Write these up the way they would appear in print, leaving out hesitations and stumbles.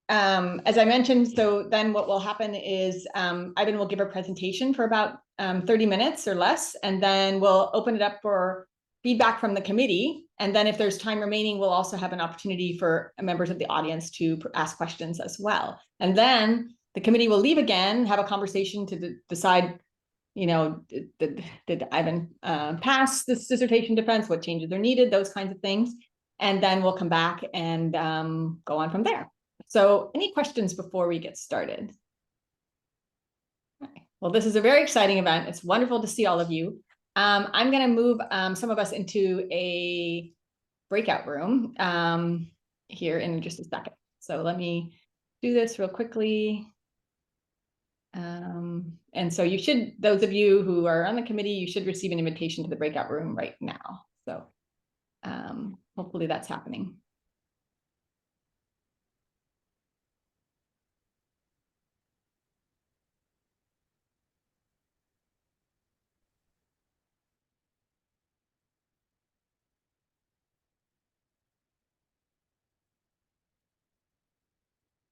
as I mentioned, so then what will happen is Ivan will give a presentation for about 30 minutes or less, and then we'll open it up for feedback from the committee. And then if there's time remaining, we'll also have an opportunity for members of the audience to ask questions as well. And then the committee will leave again, have a conversation to decide, you know, did Ivan pass this dissertation defense? What changes are needed? Those kinds of things. And then we'll come back and go on from there. So any questions before we get started? Okay. Well, this is a very exciting event. It's wonderful to see all of you. I'm going to move some of us into a breakout room here in just a second. So let me do this real quickly. And so you should, those of you who are on the committee, you should receive an invitation to the breakout room right now. So hopefully that's happening.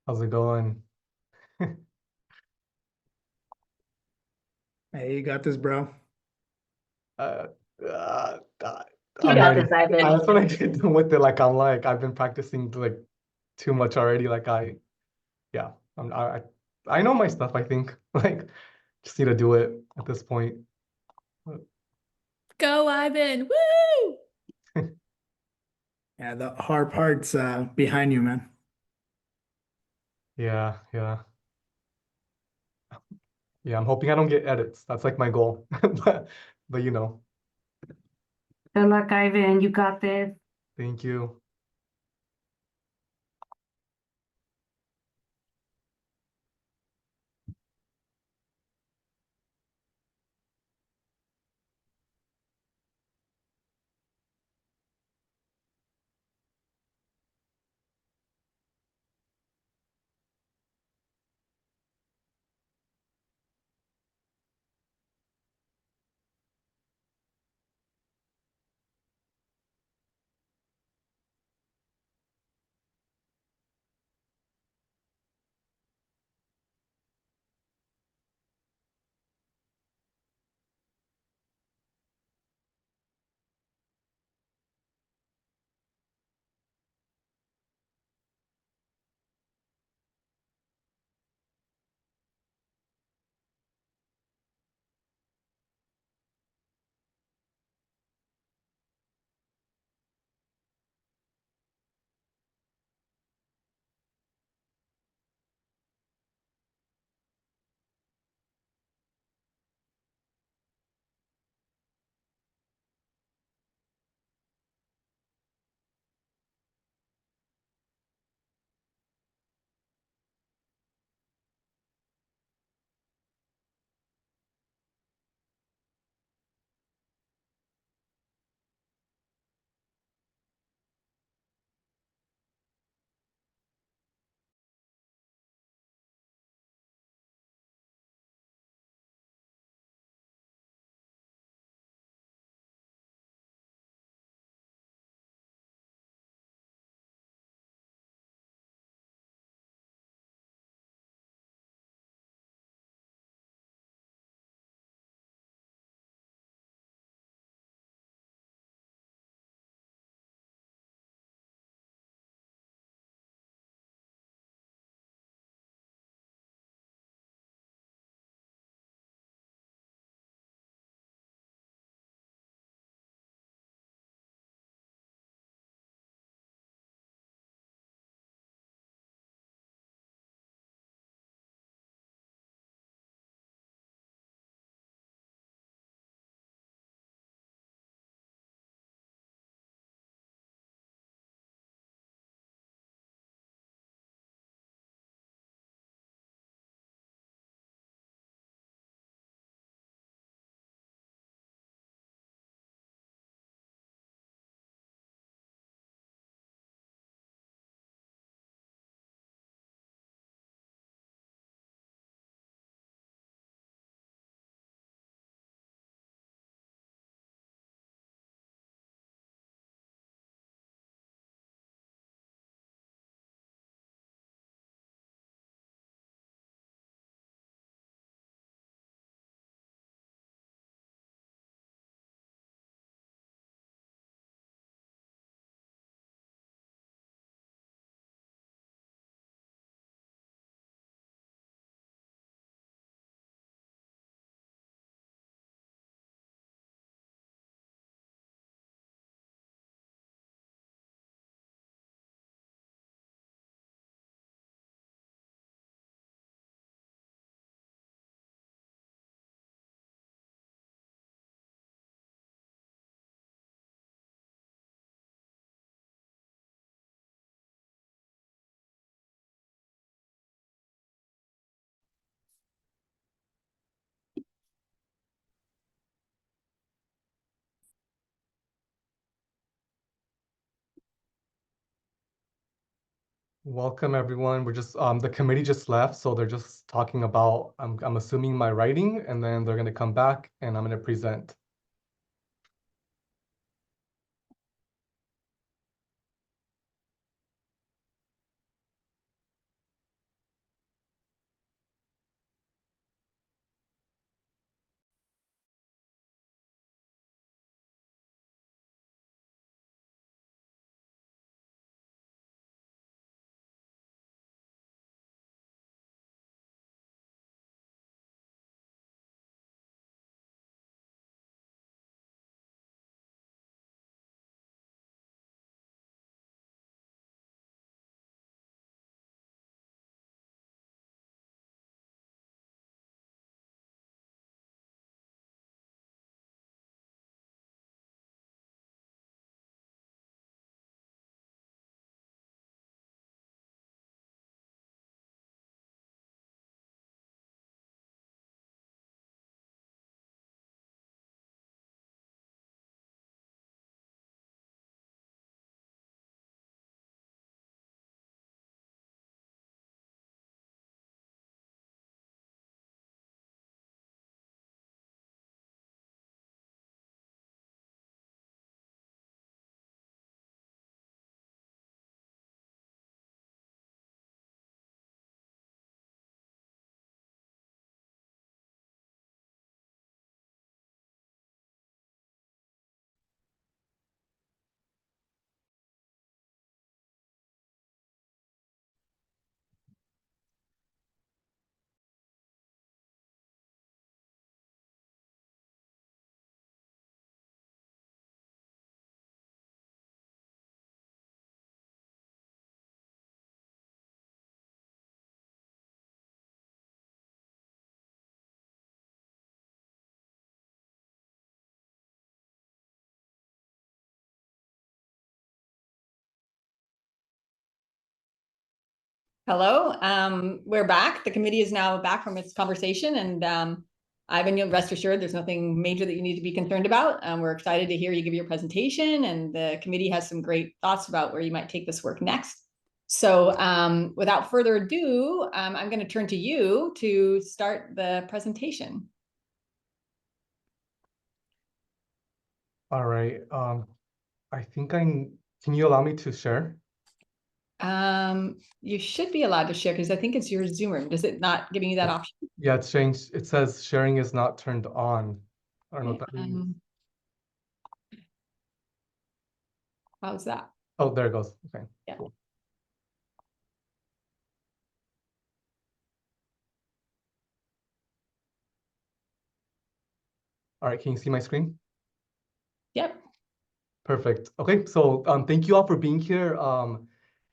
How's it going? Hey, you got this, bro. Uh, uh, You I'm got ready. this, Ivan. That's what I did with it. Like I've been practicing like too much already. Yeah, I know my stuff. I think like just need to do it at this point. Go, Ivan. Woo! Yeah, the hard part's behind you, man. Yeah. I'm hoping I don't get edits. That's like my goal. But you know, Good luck, Ivan. You got this. thank you. Welcome everyone. We're just the committee just left, so they're just talking about I'm assuming my writing, and then they're gonna come back and I'm gonna present. Hello, we're back. The committee is now back from its conversation, and Ivan, you'll rest assured there's nothing major that you need to be concerned about. We're excited to hear you give your presentation, and the committee has some great thoughts about where you might take this work next. So without further ado, I'm going to turn to you to start the presentation. All right. I think can you allow me to share? You should be allowed to share because I think it's your Zoom room. Does it not giving you that option? Yeah, it's changed. It says sharing is not turned on. I don't know what that means. How's that? Oh, there it goes. Okay. Yeah. Cool. All right, can you see my screen? Yep. Perfect. Okay, so thank you all for being here.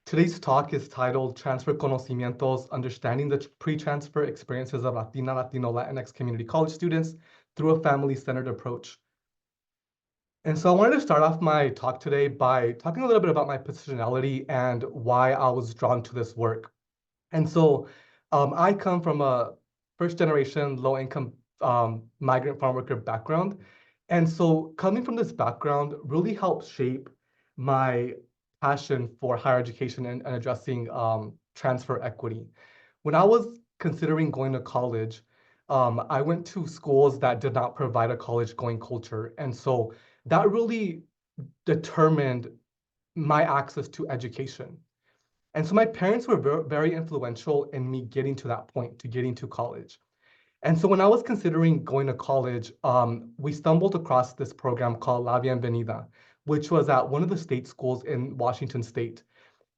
Today's talk is titled Transfer Conocimientos, Understanding the Pre-Transfer Experiences of Latina, Latino, Latinx Community College Students through a Family-Centered Approach. And so I wanted to start off my talk today by talking a little bit about my positionality and why I was drawn to this work. And so I come from a first-generation low-income migrant farm worker background. And so coming from this background really helped shape my passion for higher education and addressing transfer equity. When I was considering going to college, I went to schools that did not provide a college-going culture. And so that really determined my access to education. And so my parents were very influential in me getting to that point, to getting to college. And so when I was considering going to college, we stumbled across this program called La Bienvenida, which was at one of the state schools in Washington State.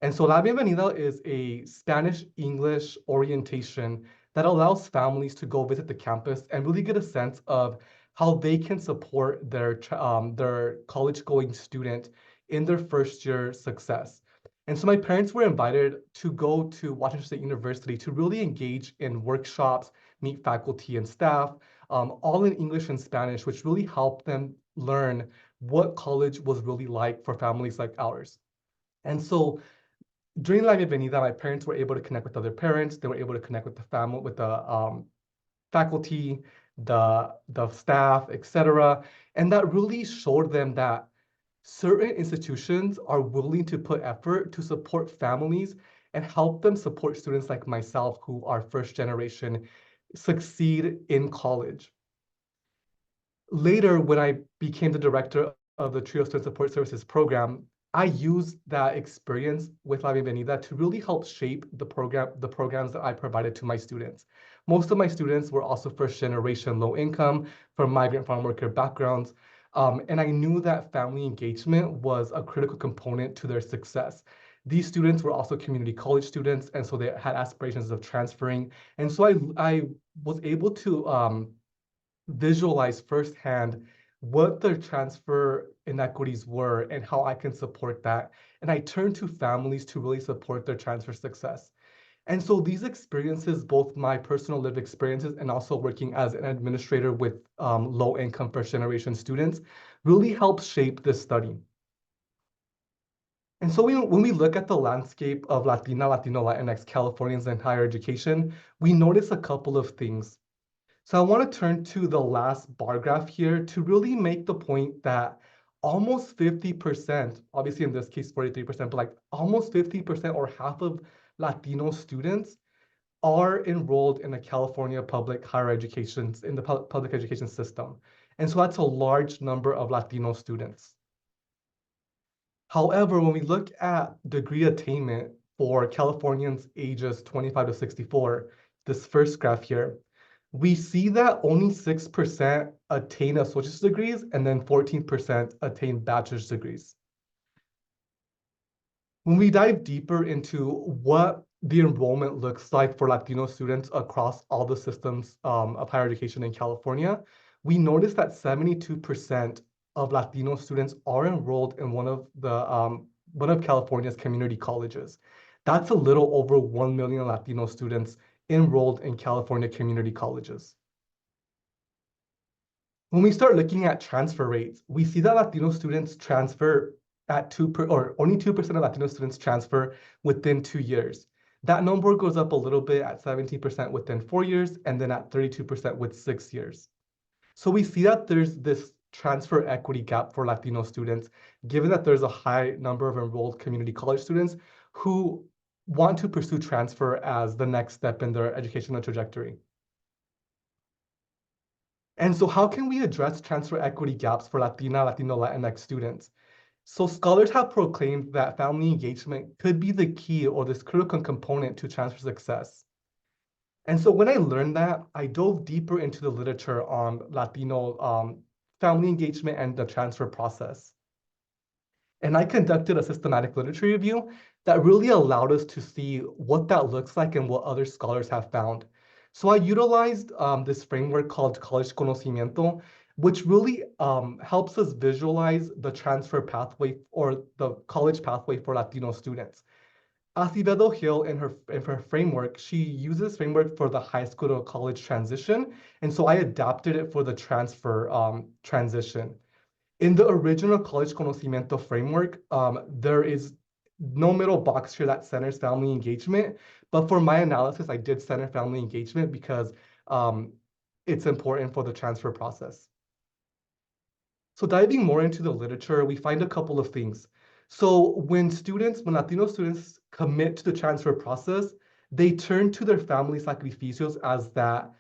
And so La Bienvenida is a Spanish-English orientation that allows families to go visit the campus and really get a sense of how they can support their college-going student in their first-year success. And so my parents were invited to go to Washington State University to really engage in workshops, meet faculty and staff, all in English and Spanish, which really helped them learn what college was really like for families like ours. And so during La Bienvenida, my parents were able to connect with other parents. They were able to connect with the family, with the faculty, the staff, etc. And that really showed them that certain institutions are willing to put effort to support families and help them support students like myself who are first generation succeed in college. Later, when I became the director of the TRIO Student Support Services program, I used that experience with La Bienvenida to really help shape the programs that I provided to my students. Most of my students were also first generation low income from migrant farm worker backgrounds. And I knew that family engagement was a critical component to their success. These students were also community college students, and so they had aspirations of transferring. And so I was able to visualize firsthand what the transfer inequities were and how I can support that. And I turned to families to really support their transfer success. And so these experiences, both my personal lived experiences and also working as an administrator with low-income first-generation students, really helped shape this study. And so when we look at the landscape of Latina, Latino, Latinx Californians in higher education, we notice a couple of things. So I want to turn to the last bar graph here to really make the point that almost 50%, obviously in this case 43%, but like almost 50% or half of Latino students are enrolled in the California public higher education, in the public education system. And so that's a large number of Latino students. However, when we look at degree attainment for Californians ages 25 to 64, this first graph here, we see that only 6% attain associate's degrees and then 14% attain bachelor's degrees. When we dive deeper into what the enrollment looks like for Latino students across all the systems of higher education in California, we notice that 72% of Latino students are enrolled in one of California's community colleges. That's a little over 1 million Latino students enrolled in California community colleges. When we start looking at transfer rates, we see that Latino students transfer at only 2% of Latino students transfer within 2 years. That number goes up a little bit at 17% within 4 years, and then at 32% with 6 years. So we see that there's this transfer equity gap for Latino students, given that there's a high number of enrolled community college students who want to pursue transfer as the next step in their educational trajectory. And so how can we address transfer equity gaps for Latina, Latino, Latinx students? So scholars have proclaimed that family engagement could be the key or this critical component to transfer success. And so when I learned that, I dove deeper into the literature on Latino family engagement and the transfer process. And I conducted a systematic literature review that really allowed us to see what that looks like and what other scholars have found. So I utilized this framework called college conocimiento, which really helps us visualize the transfer pathway or the college pathway for Latino students. Acevedo Hill, in her framework, she uses framework for the high school to college transition. And so I adapted it for the transfer transition. In the original college conocimiento framework, there is no middle box here that centers family engagement. But for my analysis, I did center family engagement because it's important for the transfer process. So diving more into the literature, we find a couple of things. So when Latino students commit to the transfer process, they turn to their family sacrificios as that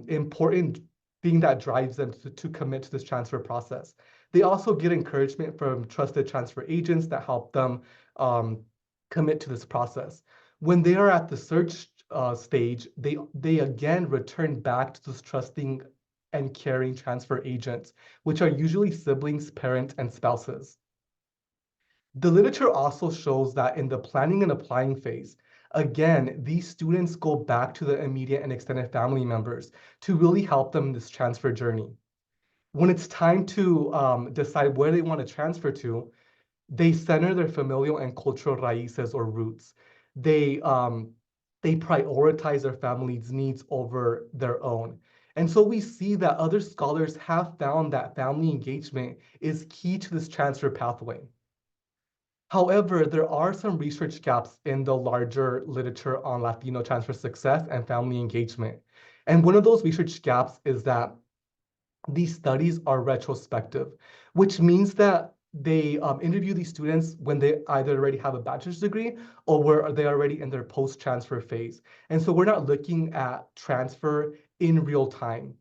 important thing that drives them to commit to this transfer process. They also get encouragement from trusted transfer agents that help them commit to this process. When they are at the search stage, they again return back to this trusting and caring transfer agents, which are usually siblings, parents, and spouses. The literature also shows that in the planning and applying phase, again, these students go back to the immediate and extended family members to really help them in this transfer journey. When it's time to decide where they want to transfer to, they center their familial and cultural raíces or roots. They prioritize their family's needs over their own. And so we see that other scholars have found that family engagement is key to this transfer pathway. However, there are some research gaps in the larger literature on Latino transfer success and family engagement. And one of those research gaps is that these studies are retrospective, which means that they interview these students when they either already have a bachelor's degree or where they already in their post-transfer phase. And so we're not looking at transfer in real time.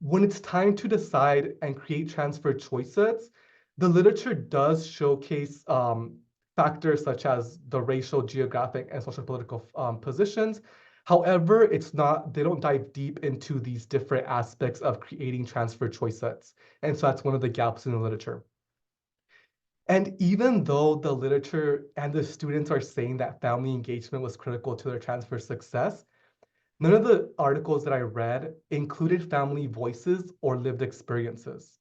When it's time to decide and create transfer choices, the literature does showcase factors such as the racial, geographic, and social political positions. However, they don't dive deep into these different aspects of creating transfer choices. And so that's one of the gaps in the literature. And even though the literature and the students are saying that family engagement was critical to their transfer success, none of the articles that I read included family voices or lived experiences.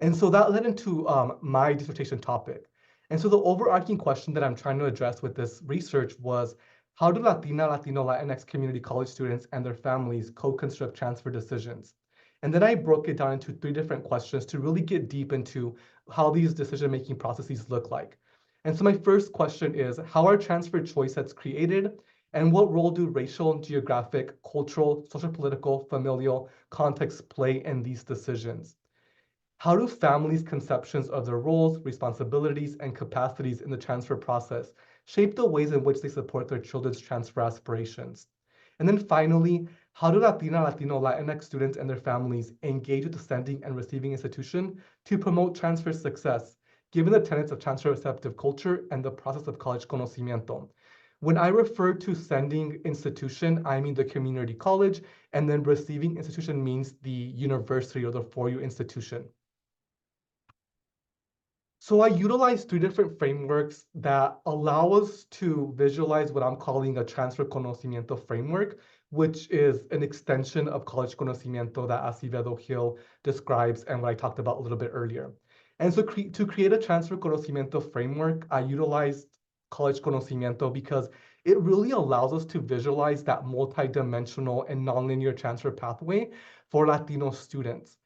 And so that led into my dissertation topic. And so the overarching question that I'm trying to address with this research was, how do Latina, Latino, Latinx community college students and their families co-construct transfer decisions? And then I broke it down into 3 different questions to really get deep into how these decision-making processes look like. And so my first question is, how are transfer choice sets created? And what role do racial, geographic, cultural, social, political, familial contexts play in these decisions? How do families' conceptions of their roles, responsibilities, and capacities in the transfer process shape the ways in which they support their children's transfer aspirations? And then finally, how do Latina, Latino, Latinx students and their families engage with the sending and receiving institution to promote transfer success, given the tenets of transfer receptive culture and the process of college conocimiento? When I refer to sending institution, I mean the community college, and then receiving institution means the university or the four-year institution. So I utilize 3 different frameworks that allow us to visualize what I'm calling a transfer conocimiento framework, which is an extension of college conocimiento that Acevedo Hill describes and what I talked about a little bit earlier. And so to create a transfer conocimiento framework, I utilized college conocimiento because it really allows us to visualize that multidimensional and nonlinear transfer pathway for Latino students.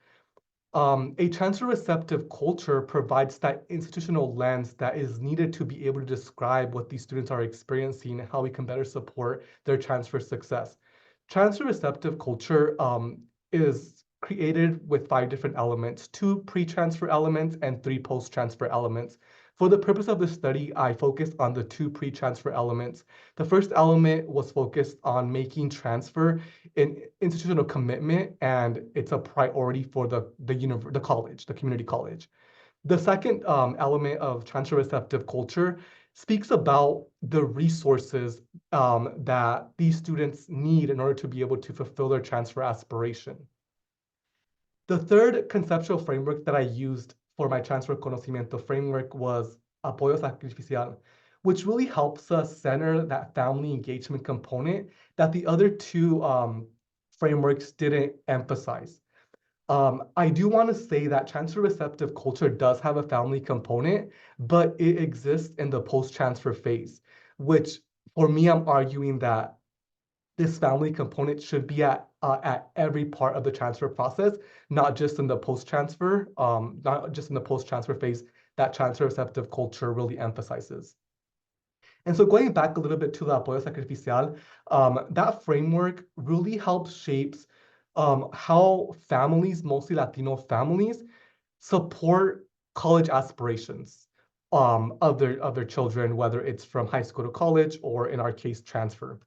A transfer receptive culture provides that institutional lens that is needed to be able to describe what these students are experiencing and how we can better support their transfer success. Transfer receptive culture is created with 5 different elements, 2 pre-transfer elements and 3 post-transfer elements. For the purpose of this study, I focused on the 2 pre-transfer elements. The first element was focused on making transfer an institutional commitment, and it's a priority for the college, the community college. The second element of transfer receptive culture speaks about the resources that these students need in order to be able to fulfill their transfer aspiration. The third conceptual framework that I used for my transfer conocimiento framework was apoyo sacrificial, which really helps us center that family engagement component that the other 2 frameworks didn't emphasize. I do want to say that transfer receptive culture does have a family component, but it exists in the post-transfer phase, which for me, I'm arguing that this family component should be at every part of the transfer process, not just in the post-transfer phase that transfer receptive culture really emphasizes. And so going back a little bit to the apoyo sacrificial, that framework really helps shapes how families, mostly Latino families, support college aspirations of their children, whether it's from high school to college or in our case, transfer.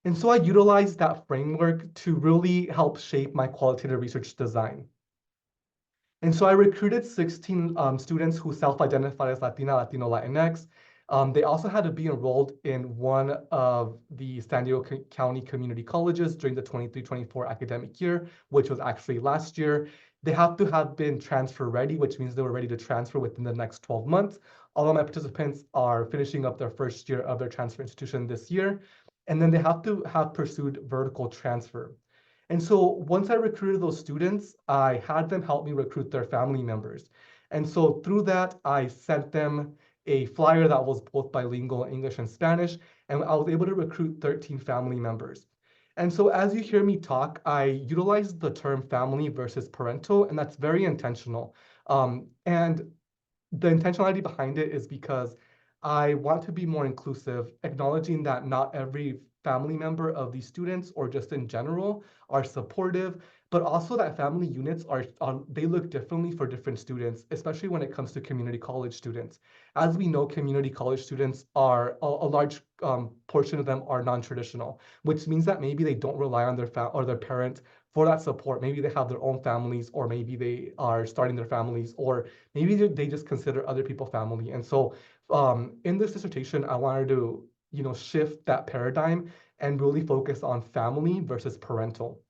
And so I utilized that framework to really help shape my qualitative research design. And so I recruited 16 students who self-identified as Latina, Latino, Latinx. They also had to be enrolled in one of the San Diego County community colleges during the 23-24 academic year, which was actually last year. They have to have been transfer ready, which means they were ready to transfer within the next 12 months. All of my participants are finishing up their first year of their transfer institution this year. And then they have to have pursued vertical transfer. And so once I recruited those students, I had them help me recruit their family members. And so through that, I sent them a flyer that was both bilingual, English and Spanish, and I was able to recruit 13 family members. And so as you hear me talk, I utilize the term family versus parental, and that's very intentional. And the intentionality behind it is because I want to be more inclusive, acknowledging that not every family member of these students or just in general are supportive, but also that family units they look differently for different students, especially when it comes to community college students. As we know, community college students are a large portion of them are non-traditional, which means that maybe they don't rely on their parents for that support. Maybe they have their own families, or maybe they are starting their families, or maybe they just consider other people family. And so in this dissertation, I wanted to shift that paradigm and really focus on family versus parental.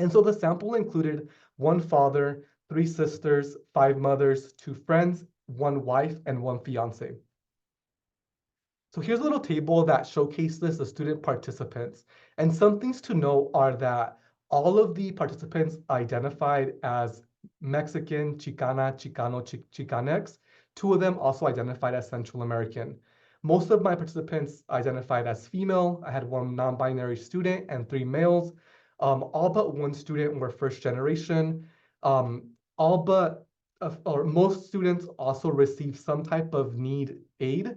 And so the sample included 1 father, 3 sisters, 5 mothers, 2 friends, 1 wife, and 1 fiance. So here's a little table that showcases the student participants. And some things to know are that all of the participants identified as Mexican, Chicana, Chicano, Chicanx. 2 of them also identified as Central American. Most of my participants identified as female. I had 1 non-binary student and 3 males. All but 1 student were first generation. Most students also received some type of need aid.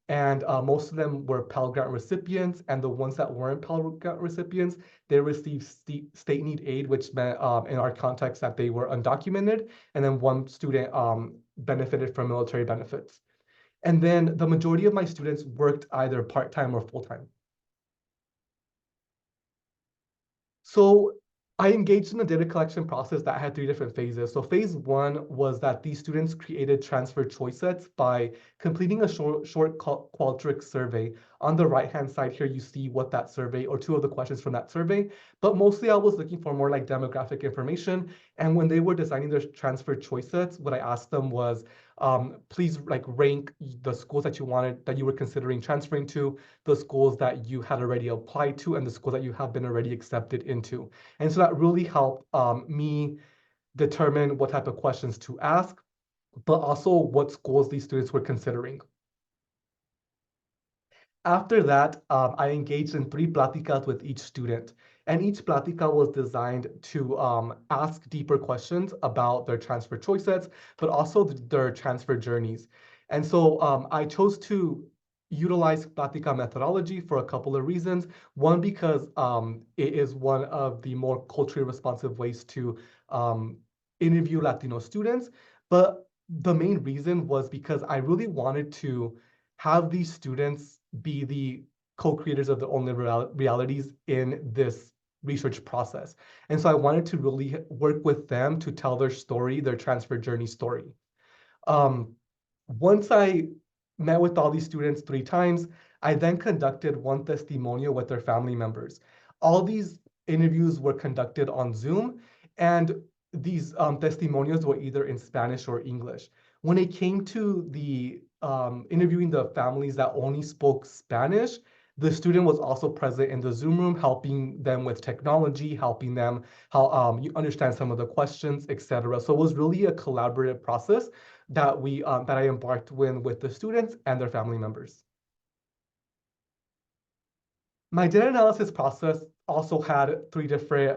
And most of them were Pell Grant recipients, and the ones that weren't Pell Grant recipients, they received state need aid, which meant in our context that they were undocumented, and then 1 student benefited from military benefits. And then the majority of my students worked either part-time or full-time. So I engaged in a data collection process that had 3 different phases. So phase 1 was that these students created transfer choice sets by completing a short Qualtrics survey. On the right-hand side here, you see what that survey, or 2 of the questions from that survey, but mostly I was looking for more like demographic information. And when they were designing their transfer choice sets, what I asked them was, please rank the schools that you were considering transferring to, the schools that you had already applied to, and the schools that you have been already accepted into. And so that really helped me determine what type of questions to ask, but also what schools these students were considering. After that, I engaged in 3 pláticas with each student. And each plática was designed to ask deeper questions about their transfer choice sets, but also their transfer journeys. And so I chose to utilize plática methodology for a couple of reasons. One, because it is one of the more culturally responsive ways to interview Latino students. But the main reason was because I really wanted to have these students be the co-creators of their own realities in this research process. And so I wanted to really work with them to tell their story, their transfer journey story. Once I met with all these students 3 times, I then conducted 1 testimonial with their family members. All these interviews were conducted on Zoom, and these testimonials were either in Spanish or English. When it came to the interviewing the families that only spoke Spanish, the student was also present in the Zoom room, helping them with technology, helping them how you understand some of the questions, etc. So it was really a collaborative process that I embarked with the students and their family members. My data analysis process also had 3 different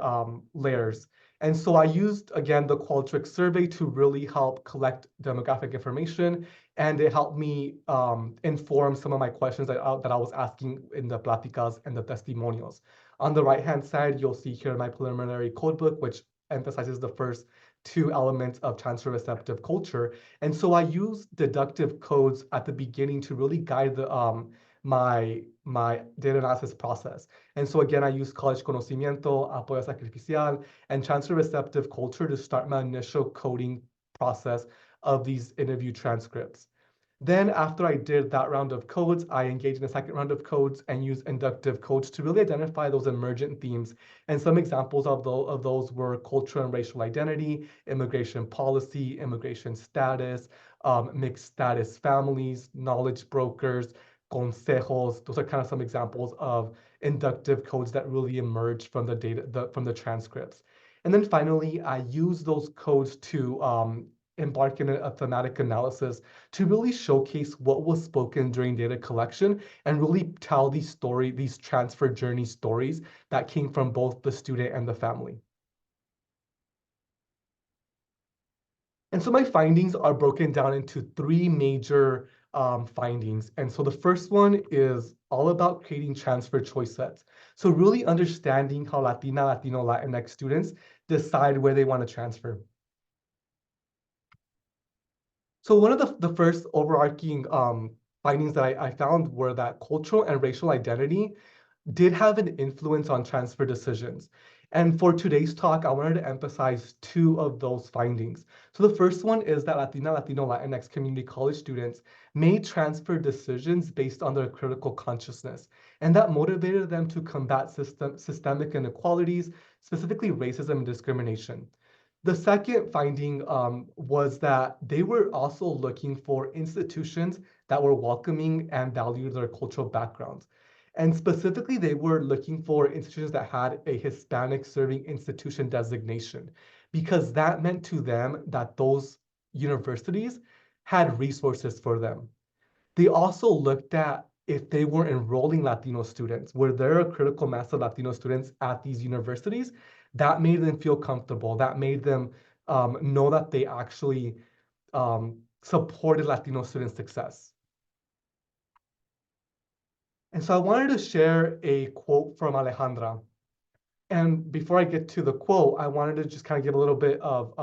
layers. And so I used, again, the Qualtrics survey to really help collect demographic information. And it helped me inform some of my questions that I was asking in the pláticas and the testimonials. On the right-hand side, you'll see here my preliminary codebook, which emphasizes the first 2 elements of transfer receptive culture. And so I used deductive codes at the beginning to really guide my data analysis process. And so again, I used college conocimiento, apoyo sacrificial, and transfer receptive culture to start my initial coding process of these interview transcripts. Then after I did that round of codes, I engaged in a second round of codes and used inductive codes to really identify those emergent themes. And some examples of those were cultural and racial identity, immigration policy, immigration status, mixed status families, knowledge brokers, consejos. Those are kind of some examples of inductive codes that really emerge from the data, from the transcripts. And then finally, I use those codes to embark in a thematic analysis to really showcase what was spoken during data collection and really tell these transfer journey stories that came from both the student and the family. And so my findings are broken down into 3 major findings. And so the first one is all about creating transfer choice sets. So really understanding how Latina, Latino, Latinx students decide where they want to transfer. So one of the first overarching findings that I found were that cultural and racial identity did have an influence on transfer decisions. And for today's talk, I wanted to emphasize two of those findings. So the first one is that Latina, Latino, Latinx community college students made transfer decisions based on their critical consciousness, and that motivated them to combat systemic inequalities, specifically racism and discrimination. The second finding was that they were also looking for institutions that were welcoming and valued their cultural backgrounds. And specifically, they were looking for institutions that had a Hispanic serving institution designation, because that meant to them that those universities had resources for them. They also looked at if they were enrolling Latino students, were there a critical mass of Latino students at these universities? That made them feel comfortable. That made them know that they actually supported Latino student success. And so I wanted to share a quote from Alejandra. And before I get to the quote, I wanted to just kind of give a little bit of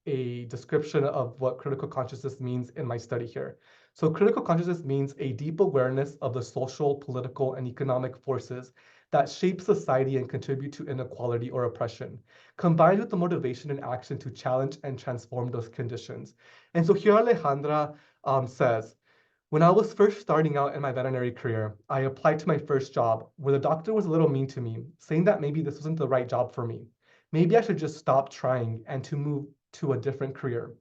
a description of what critical consciousness means in my study here. So critical consciousness means a deep awareness of the social, political, and economic forces that shape society and contribute to inequality or oppression, combined with the motivation and action to challenge and transform those conditions. And so here Alejandra says, when I was first starting out in my veterinary career, I applied to my first job where the doctor was a little mean to me, saying that maybe this wasn't the right job for me. Maybe I should just stop trying and to move to a different career.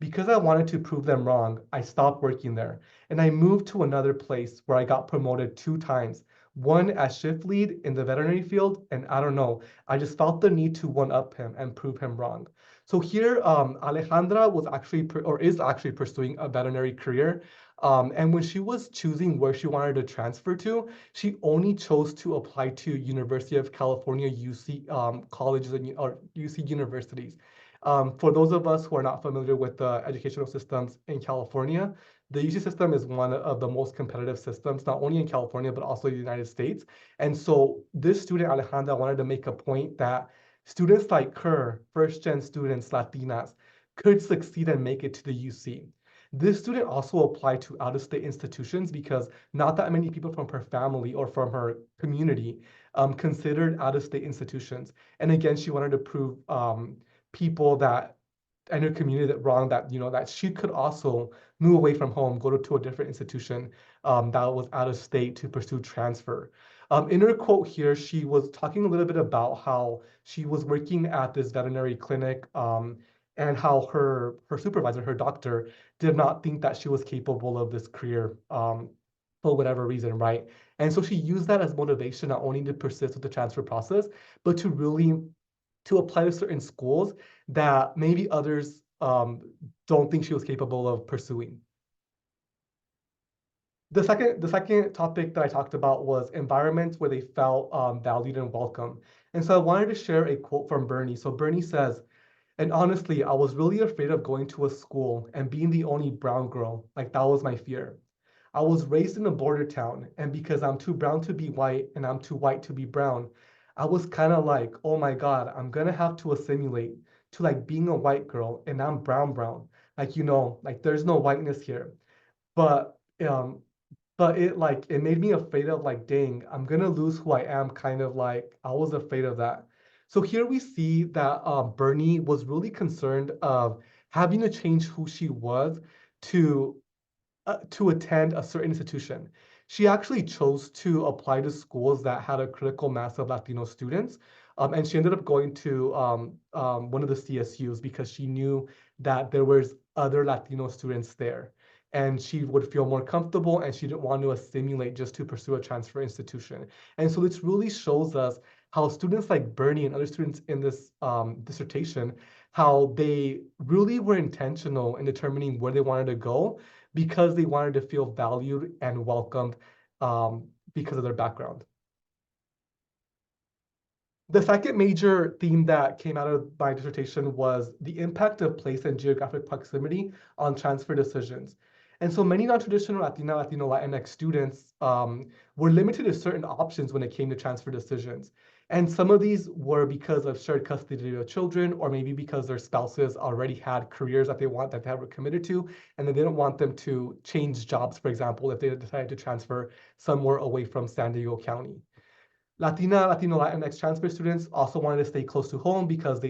Because I wanted to prove them wrong, I stopped working there and I moved to another place where I got promoted 2 times. One as shift lead in the veterinary field, and I don't know, I just felt the need to one-up him and prove him wrong. So here, Alejandra was actually, is actually pursuing a veterinary career. And when she was choosing where she wanted to transfer to, she only chose to apply to University of California, UC colleges or UC universities. For those of us who are not familiar with the educational systems in California, the UC system is one of the most competitive systems, not only in California, but also in the United States. And so this student, Alejandra, wanted to make a point that students like her, first-gen students, Latinas, could succeed and make it to the UC. This student also applied to out-of-state institutions because not that many people from her family or from her community considered out-of-state institutions. And again, she wanted to prove people that in her community that wrong, that, you know, that she could also move away from home, go to a different institution that was out of state to pursue transfer. In her quote here, she was talking a little bit about how she was working at this veterinary clinic and how her supervisor, her doctor, did not think that she was capable of this career for whatever reason, right? And so she used that as motivation, not only to persist with the transfer process, but to really to apply to certain schools that maybe others don't think she was capable of pursuing. The second topic that I talked about was environments where they felt valued and welcome. And so I wanted to share a quote from Bernie. So Bernie says, and honestly, I was really afraid of going to a school and being the only brown girl. Like, that was my fear. I was raised in a border town, and because I'm too brown to be white and I'm too white to be brown, I was kind of like, oh my God, I'm gonna have to assimilate to like being a white girl and I'm brown. Like, you know, like there's no whiteness here. But it made me afraid of like, dang, I'm gonna lose who I am, kind of like I was afraid of that. So here we see that Bernie was really concerned of having to change who she was to attend a certain institution. She actually chose to apply to schools that had a critical mass of Latino students. And she ended up going to one of the CSUs because she knew that there was other Latino students there. And she would feel more comfortable and she didn't want to assimilate just to pursue a transfer institution. And so this really shows us how students like Bernie and other students in this dissertation, how they really were intentional in determining where they wanted to go because they wanted to feel valued and welcomed because of their background. The second major theme that came out of my dissertation was the impact of place and geographic proximity on transfer decisions. And so many non-traditional Latina, Latino, Latinx students were limited to certain options when it came to transfer decisions. And some of these were because of shared custody of children, or maybe because their spouses already had careers that they were committed to, and they didn't want them to change jobs, for example, if they decided to transfer somewhere away from San Diego County. Latino, Latinx transfer students also wanted to stay close to home because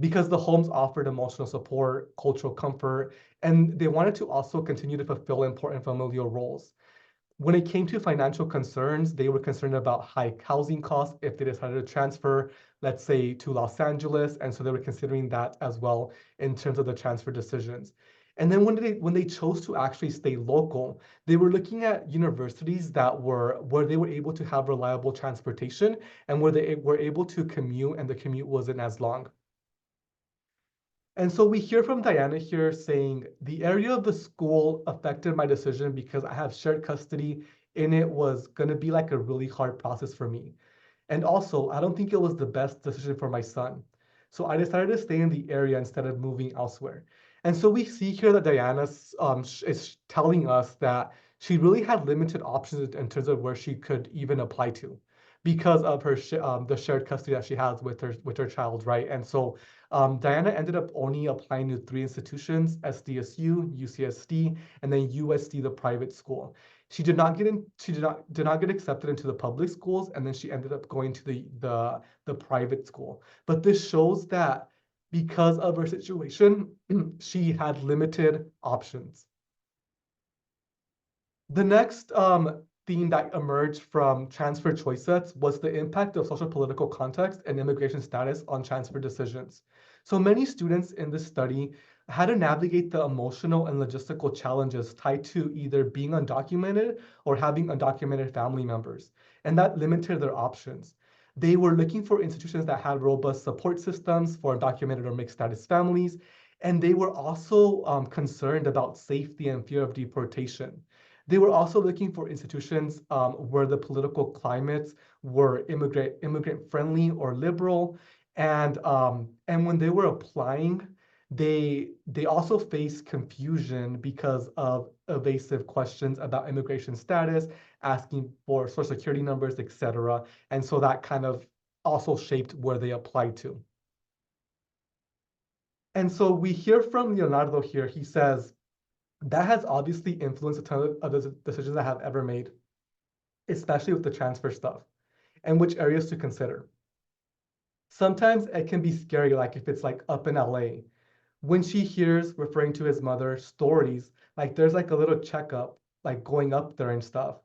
because the homes offered emotional support, cultural comfort, and they wanted to also continue to fulfill important familial roles. When it came to financial concerns, they were concerned about high housing costs if they decided to transfer, let's say, to Los Angeles, and so they were considering that as well in terms of the transfer decisions. And then when they chose to actually stay local, they were looking at universities that were where they were able to have reliable transportation and where they were able to commute, and the commute wasn't as long. And so we hear from Diana here saying, the area of the school affected my decision because I have shared custody, and it was going to be like a really hard process for me. And also, I don't think it was the best decision for my son. So I decided to stay in the area instead of moving elsewhere. And so we see here that Diana is telling us that she really had limited options in terms of where she could even apply to, because of her the shared custody that she has with her child, right? And so Diana ended up only applying to 3 institutions: SDSU, UCSD, and then USD, the private school. She did not get accepted into the public schools, and then she ended up going to the private school. But this shows that because of her situation, she had limited options. The next theme that emerged from transfer choice sets was the impact of social political context and immigration status on transfer decisions. So many students in this study had to navigate the emotional and logistical challenges tied to either being undocumented or having undocumented family members, and that limited their options. They were looking for institutions that had robust support systems for undocumented or mixed status families, and they were also concerned about safety and fear of deportation. They were also looking for institutions where the political climates were immigrant friendly or liberal, and when they were applying, they also faced confusion because of evasive questions about immigration status, asking for social security numbers, etc. And so that kind of also shaped where they applied to. And so we hear from Leonardo here. He says, that has obviously influenced a ton of the decisions I have ever made, especially with the transfer stuff and which areas to consider. Sometimes it can be scary, like if it's like up in LA. When she hears, referring to his mother, stories, like there's like a little checkup, like going up there and stuff.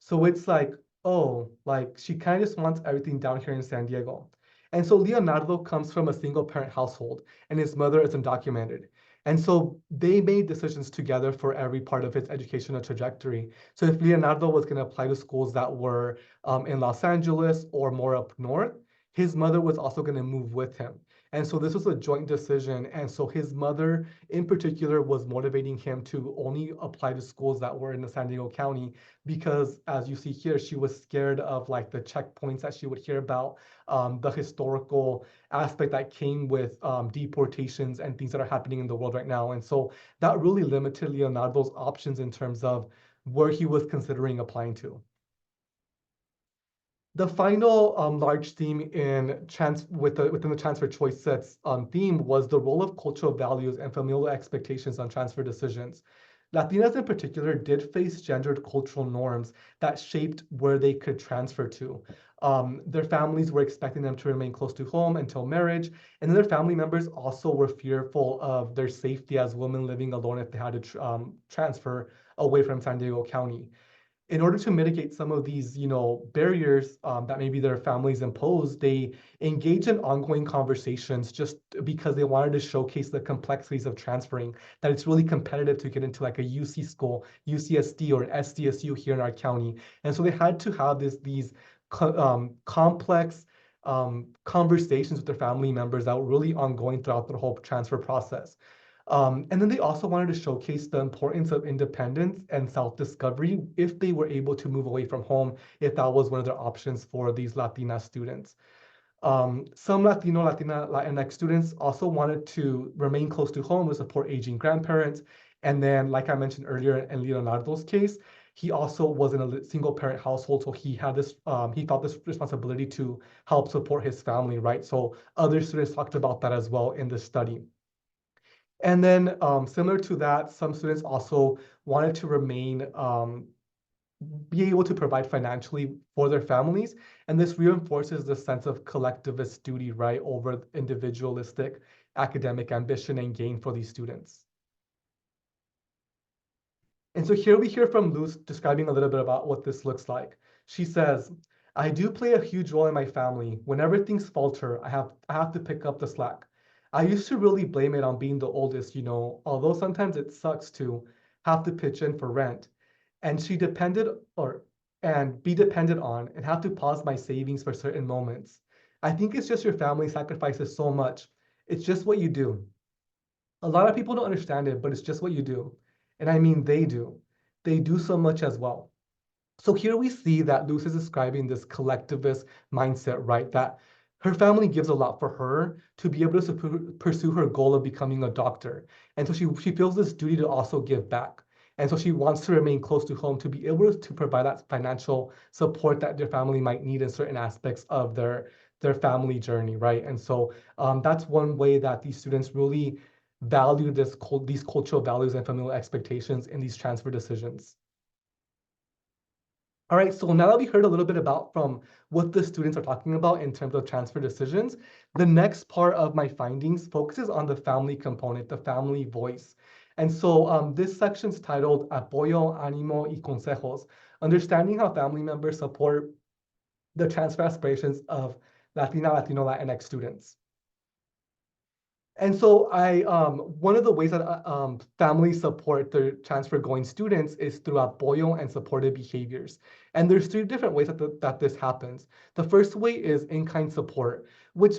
So it's like, oh, like she kind of just wants everything down here in San Diego. And so Leonardo comes from a single parent household, and his mother is undocumented. And so they made decisions together for every part of his educational trajectory. So if Leonardo was going to apply to schools that were in Los Angeles or more up north, his mother was also going to move with him. And so this was a joint decision. And so his mother in particular was motivating him to only apply to schools that were in the San Diego County, because as you see here, she was scared of like the checkpoints that she would hear about, the historical aspect that came with deportations and things that are happening in the world right now. And so that really limited Leonardo's options in terms of where he was considering applying to. The final large theme in within the transfer choice sets theme was the role of cultural values and familial expectations on transfer decisions. Latinas in particular did face gendered cultural norms that shaped where they could transfer to. Their families were expecting them to remain close to home until marriage, and then their family members also were fearful of their safety as women living alone if they had to transfer away from San Diego County. In order to mitigate some of these, barriers that maybe their families imposed, they engaged in ongoing conversations just because they wanted to showcase the complexities of transferring, that it's really competitive to get into like a UC school, UCSD or an SDSU here in our county. And so they had to have these complex conversations with their family members that were really ongoing throughout the whole transfer process. And then they also wanted to showcase the importance of independence and self-discovery if they were able to move away from home, if that was one of their options for these Latina students. Some Latinx students also wanted to remain close to home to support aging grandparents. And then, like I mentioned earlier, in Leonardo's case, he also was in a single parent household, so he had this, he felt this responsibility to help support his family, right? So other students talked about that as well in the study. And then similar to that, some students also wanted to remain, be able to provide financially for their families. And this reinforces the sense of collectivist duty, right, over individualistic academic ambition and gain for these students. And so here we hear from Luz describing a little bit about what this looks like. She says, I do play a huge role in my family. Whenever things falter, I have to pick up the slack. I used to really blame it on being the oldest, although sometimes it sucks to have to pitch in for rent. And be dependent on and have to pause my savings for certain moments. I think it's just your family sacrifices so much. It's just what you do. A lot of people don't understand it, but it's just what you do. And I mean, they do. They do so much as well. So here we see that Luz is describing this collectivist mindset, right? That her family gives a lot for her to be able to pursue her goal of becoming a doctor. And so she feels this duty to also give back. And so she wants to remain close to home to be able to provide that financial support that their family might need in certain aspects of their family journey, right? And so that's one way that these students really value these cultural values and familial expectations in these transfer decisions. All right, so now that we heard a little bit about from what the students are talking about in terms of transfer decisions, the next part of my findings focuses on the family component, the family voice. And so this section is titled Apoyo, Ánimo y Consejos, understanding how family members support the transfer aspirations of Latino, Latinx students. And so one of the ways that families support their transfer going students is through apoyo and supportive behaviors. And there's 3 different ways that this happens. The first way is in-kind support, which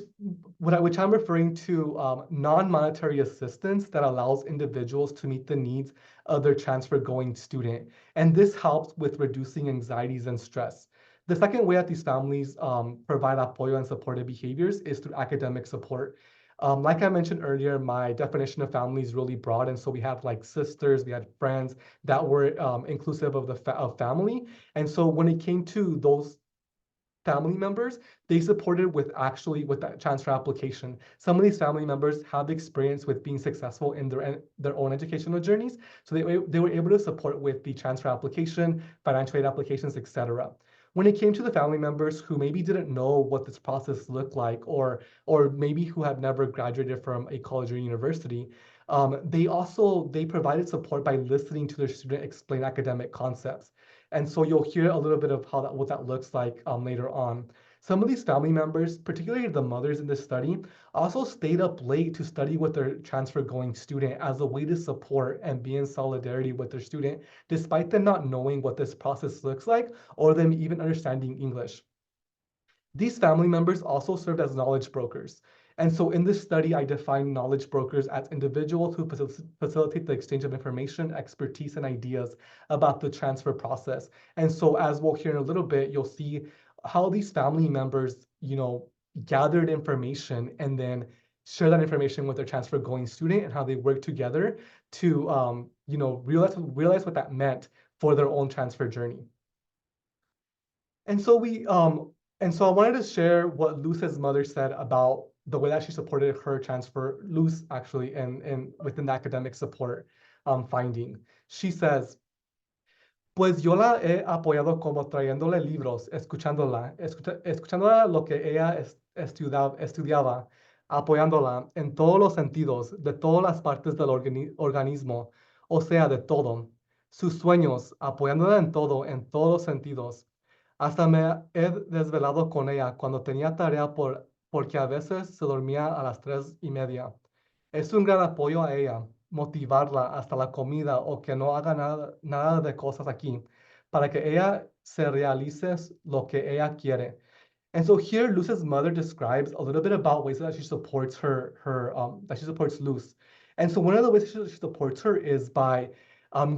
I'm referring to non-monetary assistance that allows individuals to meet the needs of their transfer going student. And this helps with reducing anxieties and stress. The second way that these families provide apoyo and supportive behaviors is through academic support. Like I mentioned earlier, my definition of family is really broad. And so we have like sisters, we had friends that were inclusive of family. And so when it came to those family members, they supported with that transfer application. Some of these family members have experience with being successful in their own educational journeys. So they were able to support with the transfer application, financial aid applications, etc. When it came to the family members who maybe didn't know what this process looked like, or maybe who had never graduated from a college or university, they provided support by listening to their student explain academic concepts. And so you'll hear a little bit of what that looks like later on. Some of these family members, particularly the mothers in this study, also stayed up late to study with their transfer going student as a way to support and be in solidarity with their student, despite them not knowing what this process looks like or them even understanding English. These family members also served as knowledge brokers. And so in this study, I define knowledge brokers as individuals who facilitate the exchange of information, expertise, and ideas about the transfer process. And so as we'll hear in a little bit, you'll see how these family members, gathered information and then share that information with their transfer going student, and how they work together to, realize what that meant for their own transfer journey. And so I wanted to share what Luz's mother said about the way that she supported her transfer, Luz actually, and within the academic support finding. She says, pues yo la he apoyado como trayéndole libros, escuchándola lo que ella estudiaba, apoyándola en todos los sentidos, de todas las partes del organismo, o sea, de todo. Sus sueños, apoyándola en todos los sentidos. Hasta me he desvelado con ella cuando tenía tarea porque a veces se dormía a las 3:30. Es un gran apoyo a ella, motivarla hasta la comida o que no haga nada de cosas aquí, para que ella se realice lo que ella quiere. And so here, Luz's mother describes a little bit about ways that she supports that she supports Luz. And so one of the ways she supports her is by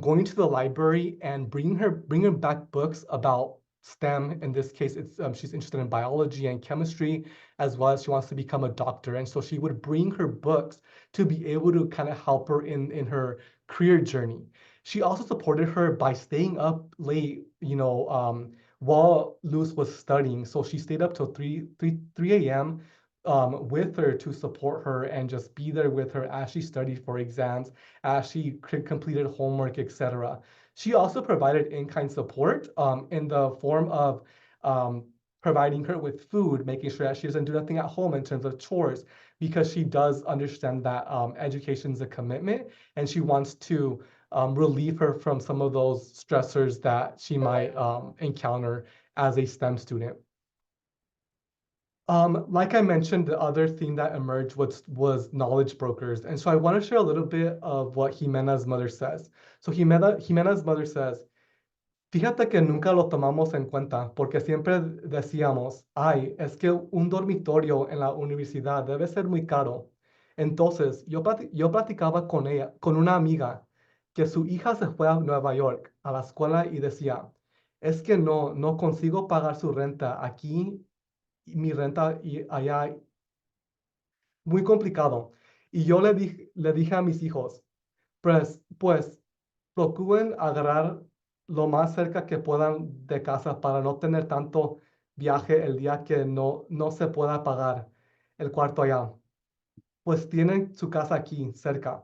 going to the library and bringing back books about STEM. In this case, she's interested in biology and chemistry, as well as she wants to become a doctor. And so she would bring her books to be able to kind of help her in her career journey. She also supported her by staying up late, while Luz was studying. So she stayed up till 3 a.m. With her to support her and just be there with her as she studied for exams, as she completed homework, etc. She also provided in-kind support in the form of providing her with food, making sure that she doesn't do nothing at home in terms of chores, because she does understand that education is a commitment, and she wants to relieve her from some of those stressors that she might encounter as a STEM student. Like I mentioned, the other theme that emerged was knowledge brokers. And so I want to share a little bit of what Jimena's mother says. So Jimena's mother says, fíjate que nunca lo tomamos en cuenta porque siempre decíamos, ay, es que un dormitorio en la universidad debe ser muy caro. Entonces, yo platicaba con ella, con una amiga, que su hija se fue a Nueva York a la escuela y decía, es que no consigo pagar su renta aquí, y mi renta y allá, muy complicado. Y yo le dije a mis hijos, pues procuren agarrar lo más cerca que puedan de casa para no tener tanto viaje el día que no se pueda pagar el cuarto allá. Pues tienen su casa aquí cerca.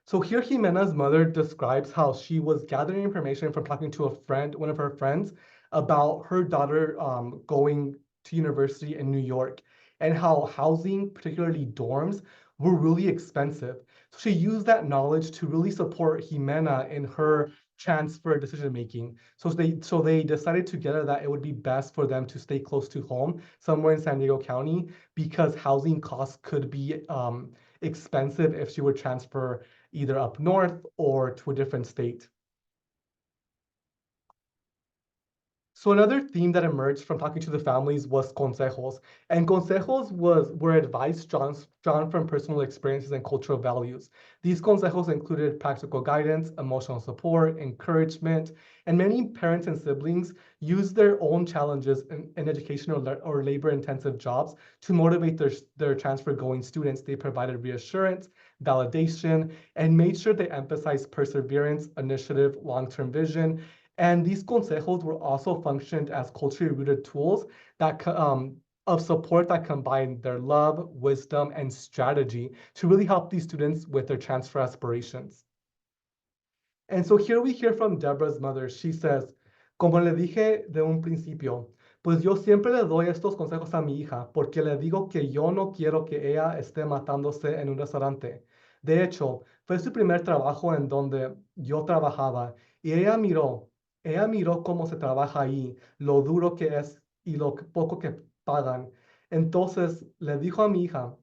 So here Jimena's mother describes how she was gathering information from talking to one of her friends, about her daughter going to university in New York, and how housing, particularly dorms, were really expensive. So she used that knowledge to really support Jimena in her transfer decision making. So they decided together that it would be best for them to stay close to home, somewhere in San Diego County, because housing costs could be expensive if she would transfer either up north or to a different state. So another theme that emerged from talking to the families was consejos. And consejos were advice drawn from personal experiences and cultural values. These consejos included practical guidance, emotional support, encouragement, and many parents and siblings used their own challenges in education or labor-intensive jobs to motivate their transfer-going students. They provided reassurance, validation, and made sure they emphasized perseverance, initiative, long-term vision. And these consejos were also functioned as culturally rooted tools that of support that combine their love, wisdom, and strategy to really help these students with their transfer aspirations. And so here we hear from Deborah's mother. She says, como le dije de un principio, pues yo siempre le doy estos consejos a mi hija, porque le digo que yo no quiero que ella esté matándose en un restaurante. De hecho, fue su primer trabajo en donde yo trabajaba, y ella miró cómo se trabaja ahí, lo duro que es y lo poco que pagan. Entonces le dijo a mi hija,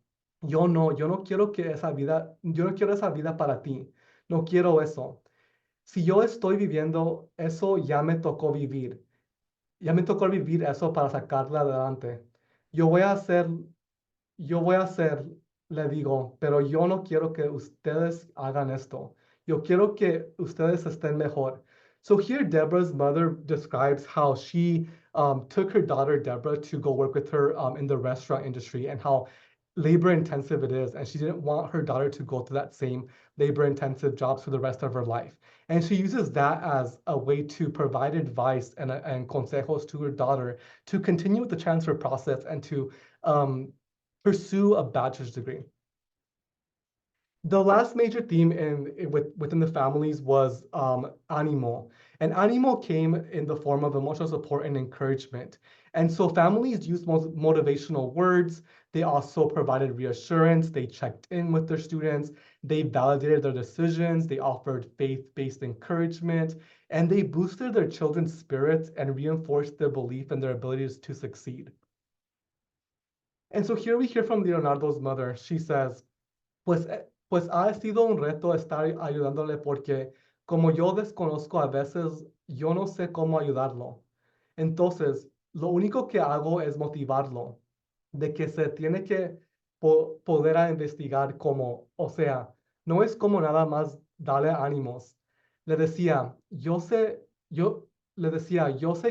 yo no quiero yo no quiero esa vida para ti, no quiero eso. Si yo estoy viviendo eso, ya me tocó vivir eso para sacarla adelante. Yo voy a hacer, le digo, pero yo no quiero que ustedes hagan esto. Yo quiero que ustedes estén mejor. So here Deborah's mother describes how she took her daughter Deborah to go work with her in the restaurant industry, and how labor intensive it is, and she didn't want her daughter to go to that same labor intensive jobs for the rest of her life. And she uses that as a way to provide advice and consejos to her daughter to continue with the transfer process and to pursue a bachelor's degree. The last major theme within the families was ánimo. And ánimo came in the form of emotional support and encouragement. And so families used motivational words. They also provided reassurance. They checked in with their students. They validated their decisions. They offered faith-based encouragement. And they boosted their children's spirits and reinforced their belief in their abilities to succeed. And so here we hear from Leonardo's mother. She says, pues ha sido un reto estar ayudándole porque como yo desconozco a veces, yo no sé cómo ayudarlo. Entonces, lo único que hago es motivarlo, de que se tiene que poder a investigar cómo, o sea, no es como nada más darle ánimos. Le decía, yo sé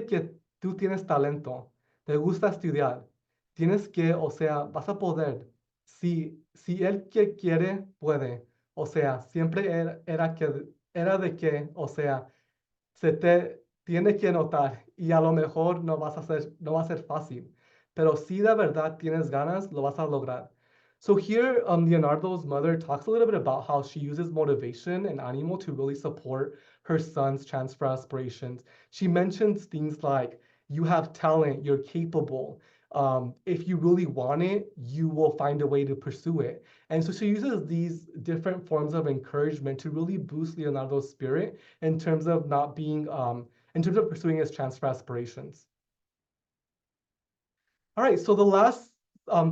que tú tienes talento, te gusta estudiar, tienes que, o sea, vas a poder. Si él que quiere, puede. O sea, siempre era de que, o sea, se te tiene que notar y a lo mejor no va a ser fácil, pero si de verdad tienes ganas, lo vas a lograr. So here, Leonardo's mother talks a little bit about how she uses motivation and ánimo to really support her son's transfer aspirations. She mentions things like, you have talent, you're capable. If you really want it, you will find a way to pursue it. And so she uses these different forms of encouragement to really boost Leonardo's spirit in terms of not being, in terms of pursuing his transfer aspirations. All right, so the last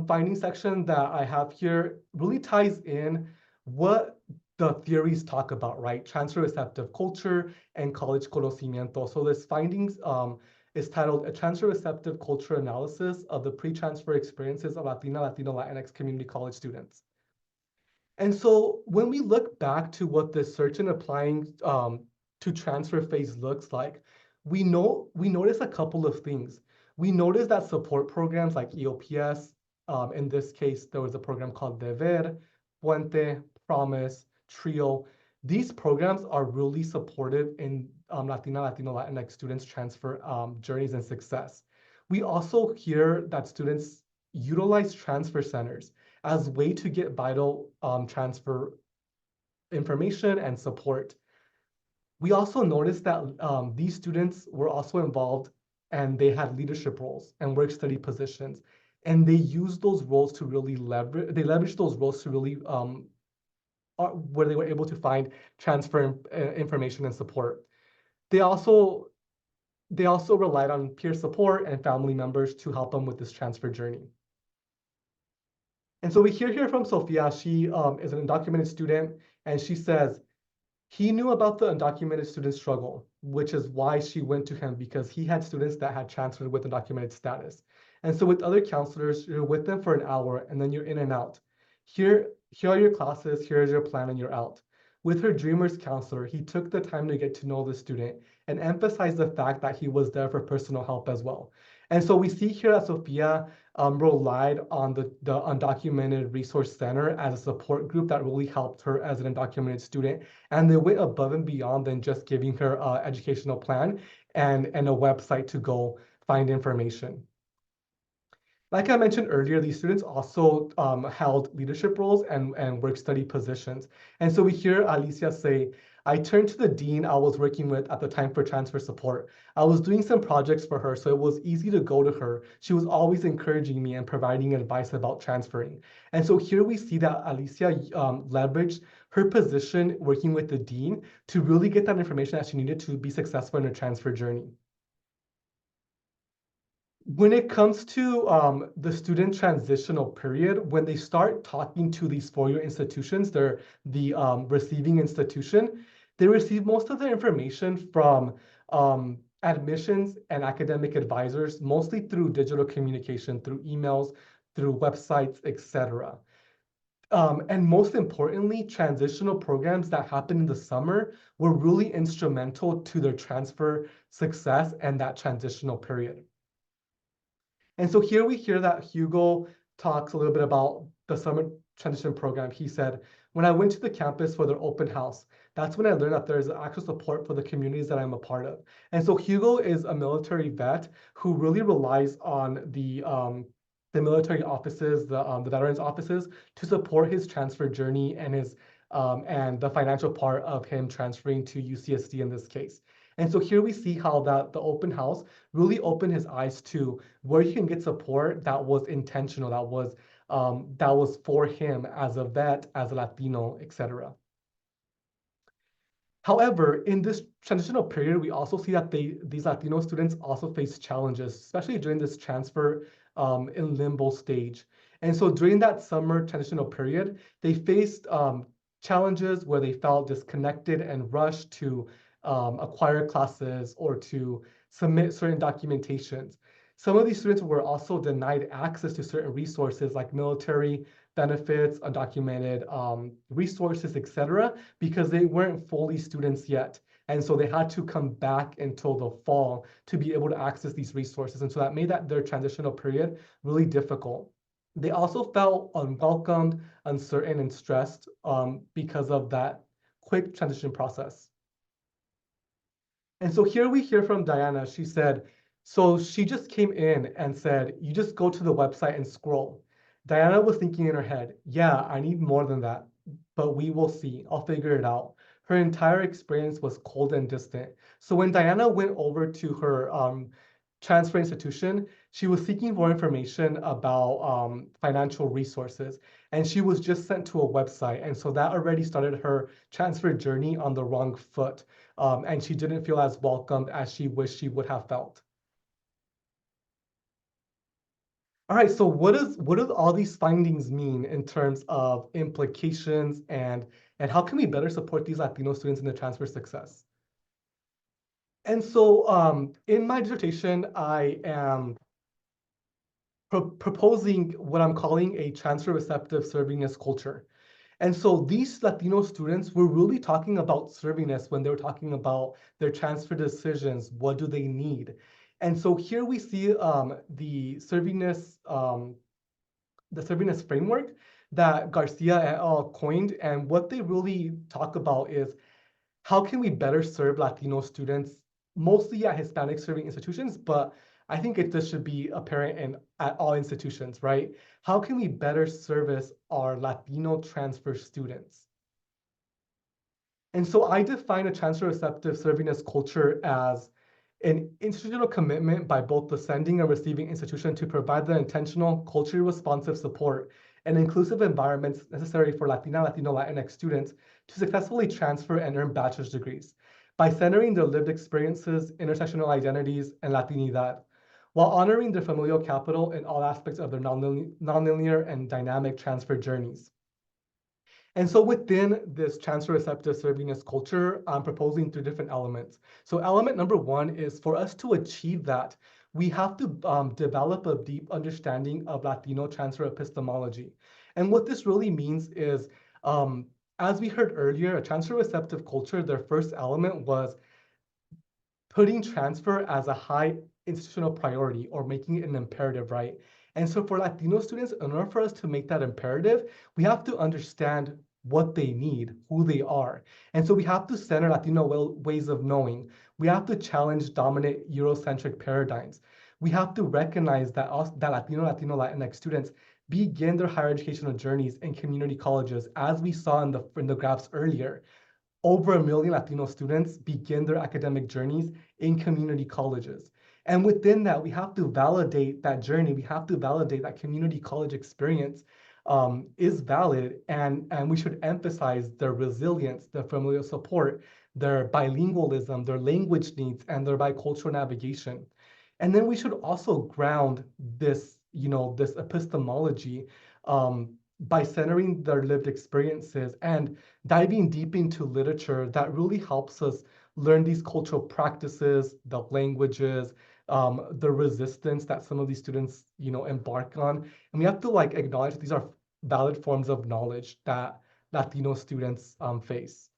finding section that I have here really ties in what the theories talk about, right? Transfer receptive culture and college conocimiento. So this findings is titled A Transfer Receptive Culture Analysis of the Pre-Transfer Experiences of Latino, Latinx Community College Students. And so when we look back to what the search and applying to transfer phase looks like, we notice a couple of things. We notice that support programs like EOPS, in this case, there was a program called Dever, Puente, Promise, Trio. These programs are really supportive in Latino, Latinx students' transfer journeys and success. We also hear that students utilize transfer centers as a way to get vital transfer information and support. We also noticed that these students were also involved and they had leadership roles and work study positions. And they used those roles to really leverage those roles to really, where they were able to find transfer information and support. They also relied on peer support and family members to help them with this transfer journey. And so we hear here from Sophia. She is an undocumented student, and she says, he knew about the undocumented student struggle, which is why she went to him, because he had students that had transferred with undocumented status. And so with other counselors, you're with them for an hour, and then you're in and out. Here are your classes, here's your plan, and you're out. With her Dreamers counselor, he took the time to get to know the student and emphasized the fact that he was there for personal help as well. And so we see here that Sophia relied on the Undocumented Resource Center as a support group that really helped her as an undocumented student. And they went above and beyond than just giving her an educational plan and a website to go find information. Like I mentioned earlier, these students also held leadership roles and work study positions. And so we hear Alicia say, I turned to the dean I was working with at the time for transfer support. I was doing some projects for her, so it was easy to go to her. She was always encouraging me and providing advice about transferring. And so here we see that Alicia leveraged her position working with the dean to really get that information that she needed to be successful in her transfer journey. When it comes to the student transitional period, when they start talking to these four-year institutions, they're the receiving institution, they receive most of their information from admissions and academic advisors, mostly through digital communication, through emails, through websites, etc. And most importantly, transitional programs that happened in the summer were really instrumental to their transfer success and that transitional period. And so here we hear that Hugo talks a little bit about the summer transition program. He said, when I went to the campus for their open house, that's when I learned that there's actual support for the communities that I'm a part of. And so Hugo is a military vet who really relies on the military offices, the veterans offices, to support his transfer journey and his and the financial part of him transferring to UCSD in this case. And so here we see how that the open house really opened his eyes to where you can get support that was intentional, that was for him as a vet, as a Latino, etc. However, in this transitional period, we also see that these Latino students also face challenges, especially during this transfer in limbo stage. And so during that summer transitional period, they faced challenges where they felt disconnected and rushed to acquire classes or to submit certain documentations. Some of these students were also denied access to certain resources like military benefits, undocumented resources, etc., because they weren't fully students yet. And so they had to come back until the fall to be able to access these resources. And so that made their transitional period really difficult. They also felt unwelcomed, uncertain, and stressed because of that quick transition process. And so here we hear from Diana. She said, so she just came in and said, you just go to the website and scroll. Diana was thinking in her head, yeah, I need more than that, but we will see. I'll figure it out. Her entire experience was cold and distant. So when Diana went over to her transfer institution, she was seeking for information about financial resources, and she was just sent to a website. And so that already started her transfer journey on the wrong foot. And she didn't feel as welcomed as she wished she would have felt. All right, so what do all these findings mean in terms of implications and how can we better support these Latino students in their transfer success? And so in my dissertation, I am proposing what I'm calling a transfer receptive servingness culture. And so these Latino students were really talking about servingness when they were talking about their transfer decisions. What do they need? And so here we see the servingness framework that Garcia et al. Coined. And what they really talk about is how can we better serve Latino students, mostly at Hispanic serving institutions, but I think this should be apparent at all institutions, right? How can we better service our Latino transfer students? And so I define a transfer receptive servingness culture as an institutional commitment by both the sending and receiving institution to provide the intentional, culturally responsive support and inclusive environments necessary for Latina, Latino, Latinx students to successfully transfer and earn bachelor's degrees by centering their lived experiences, intersectional identities, and Latinidad, while honoring their familial capital in all aspects of their nonlinear and dynamic transfer journeys. And so within this transfer receptive servingness culture, I'm proposing 3 different elements. So element number 1 is for us to achieve that, we have to develop a deep understanding of Latino transfer epistemology. And what this really means is, as we heard earlier, a transfer receptive culture, their first element was putting transfer as a high institutional priority or making it an imperative, right? And so for Latino students, in order for us to make that imperative, we have to understand what they need, who they are. And so we have to center Latino ways of knowing. We have to challenge dominant Eurocentric paradigms. We have to recognize that Latino, Latinx students begin their higher educational journeys in community colleges, as we saw in the graphs earlier. Over 1 million Latino students begin their academic journeys in community colleges. And within that, we have to validate that journey. We have to validate that community college experience is valid, and we should emphasize their resilience, their familial support, their bilingualism, their language needs, and their bicultural navigation. And then we should also ground this, this epistemology by centering their lived experiences and diving deep into literature that really helps us learn these cultural practices, the languages, the resistance that some of these students, embark on. And we have to acknowledge that these are valid forms of knowledge that Latino students face.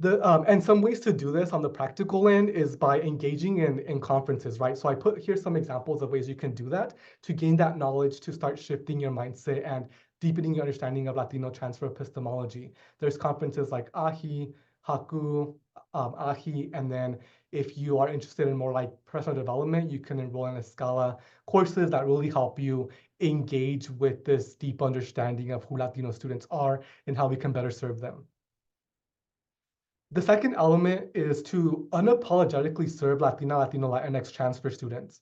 And some ways to do this on the practical end is by engaging in conferences, right? So I put here some examples of ways you can do that to gain that knowledge, to start shifting your mindset and deepening your understanding of Latino transfer epistemology. There's conferences like AHI, HAKU, AHI, and then if you are interested in more like personal development, you can enroll in Escala courses that really help you engage with this deep understanding of who Latino students are and how we can better serve them. The second element is to unapologetically serve Latina, Latino, Latinx transfer students.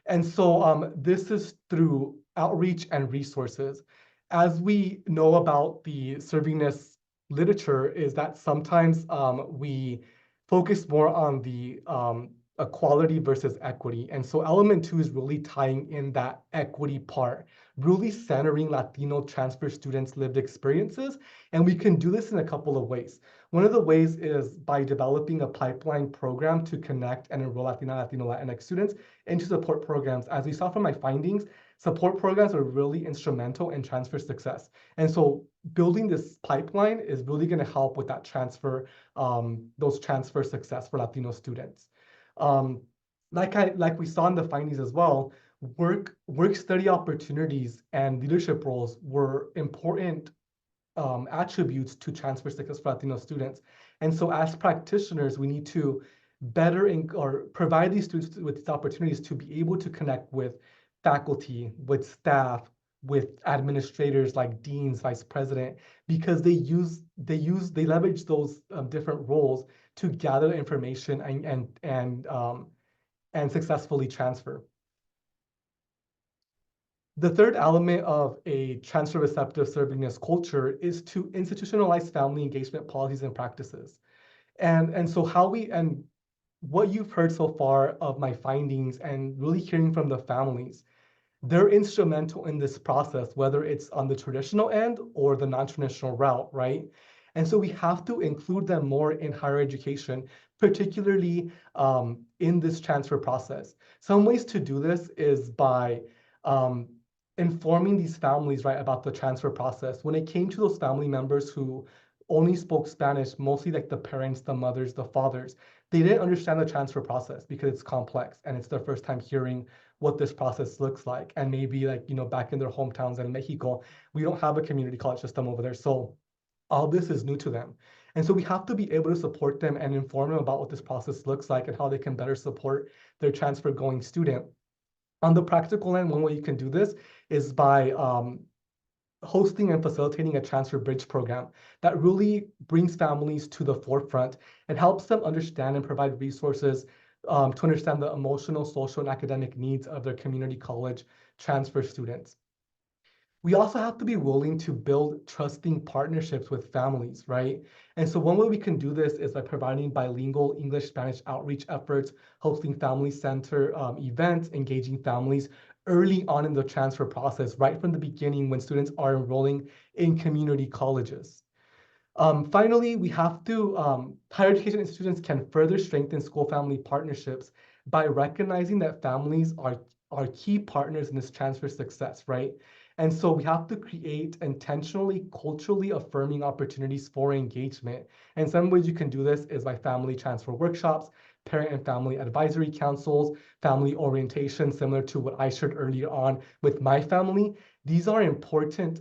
And so this is through outreach and resources. As we know about the servingness literature is that sometimes we focus more on the equality versus equity. And so element 2 is really tying in that equity part, really centering Latino transfer students' lived experiences. And we can do this in a couple of ways. One of the ways is by developing a pipeline program to connect and enroll Latina, Latino, Latinx students into support programs. As we saw from my findings, support programs are really instrumental in transfer success. And so building this pipeline is really going to help with that transfer, those transfer success for Latino students. like we saw in the findings as well, work study opportunities and leadership roles were important attributes to transfer success for Latino students. And so as practitioners, we need to better or provide these students with these opportunities to be able to connect with faculty, with staff, with administrators like deans, vice president, because they leverage those different roles to gather information and successfully transfer. The third element of a transfer receptive servingness culture is to institutionalize family engagement policies and practices. And so what you've heard so far of my findings and really hearing from the families, they're instrumental in this process, whether it's on the traditional end or the non-traditional route, right? And so we have to include them more in higher education, particularly in this transfer process. Some ways to do this is by informing these families, right, about the transfer process. When it came to those family members who only spoke Spanish, mostly like the parents, the mothers, the fathers, they didn't understand the transfer process because it's complex and it's their first time hearing what this process looks like. And maybe like, back in their hometowns in Mexico, we don't have a community college system over there. So all this is new to them. And so we have to be able to support them and inform them about what this process looks like and how they can better support their transfer going student. On the practical end, one way you can do this is by hosting and facilitating a transfer bridge program that really brings families to the forefront and helps them understand and provide resources to understand the emotional, social, and academic needs of their community college transfer students. We also have to be willing to build trusting partnerships with families, right? And so one way we can do this is by providing bilingual English-Spanish outreach efforts, hosting family center events, engaging families early on in the transfer process, right from the beginning when students are enrolling in community colleges. Finally, we have to, higher education institutions can further strengthen school-family partnerships by recognizing that families are key partners in this transfer success, right? And so we have to create intentionally, culturally affirming opportunities for engagement. And some ways you can do this is by family transfer workshops, parent and family advisory councils, family orientation, similar to what I shared earlier on with my family. These are important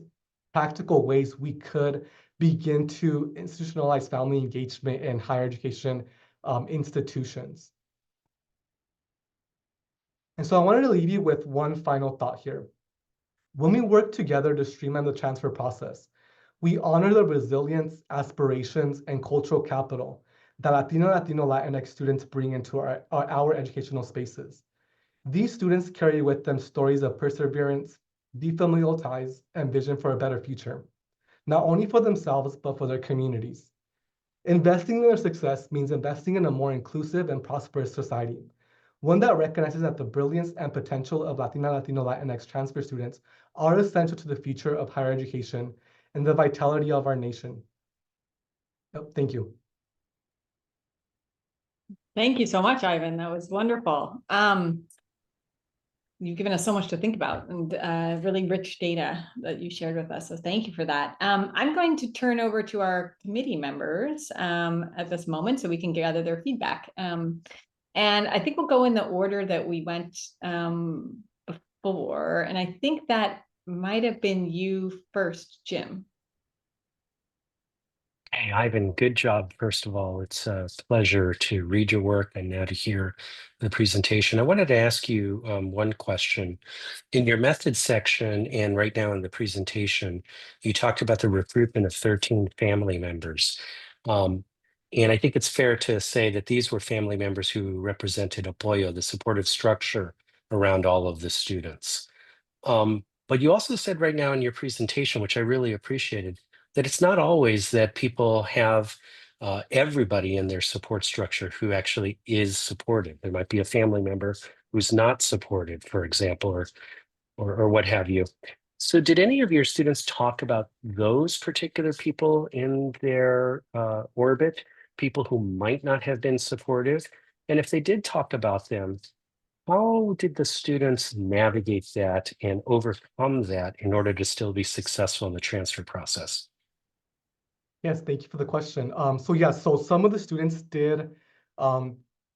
practical ways we could begin to institutionalize family engagement in higher education institutions. And so I wanted to leave you with one final thought here. When we work together to streamline the transfer process, we honor the resilience, aspirations, and cultural capital that Latino, Latinx students bring into our educational spaces. These students carry with them stories of perseverance, deep familial ties, and vision for a better future, not only for themselves, but for their communities. Investing in their success means investing in a more inclusive and prosperous society, one that recognizes that the brilliance and potential of Latina, Latino, Latinx transfer students are essential to the future of higher education and the vitality of our nation. Thank you. Thank you so much, Ivan. That was wonderful. You've given us so much to think about and really rich data that you shared with us. So thank you for that. I'm going to turn over to our committee members at this moment so we can gather their feedback. And I think we'll go in the order that we went before. And I think that might have been you first, Jim. Hey, Ivan, good job. First of all, it's a pleasure to read your work and now to hear the presentation. I wanted to ask you one question. In your methods section and right now in the presentation, you talked about the recruitment of 13 family members. And I think it's fair to say that these were family members who represented apoyo, the supportive structure around all of the students. But you also said right now in your presentation, which I really appreciated, that it's not always that people have everybody in their support structure who actually is supported. There might be a family member who's not supported, for example, or what have you. So did any of your students talk about those particular people in their orbit, people who might not have been supportive? And if they did talk about them, how did the students navigate that and overcome that in order to still be successful in the transfer process? Yes, thank you for the question. So some of the students did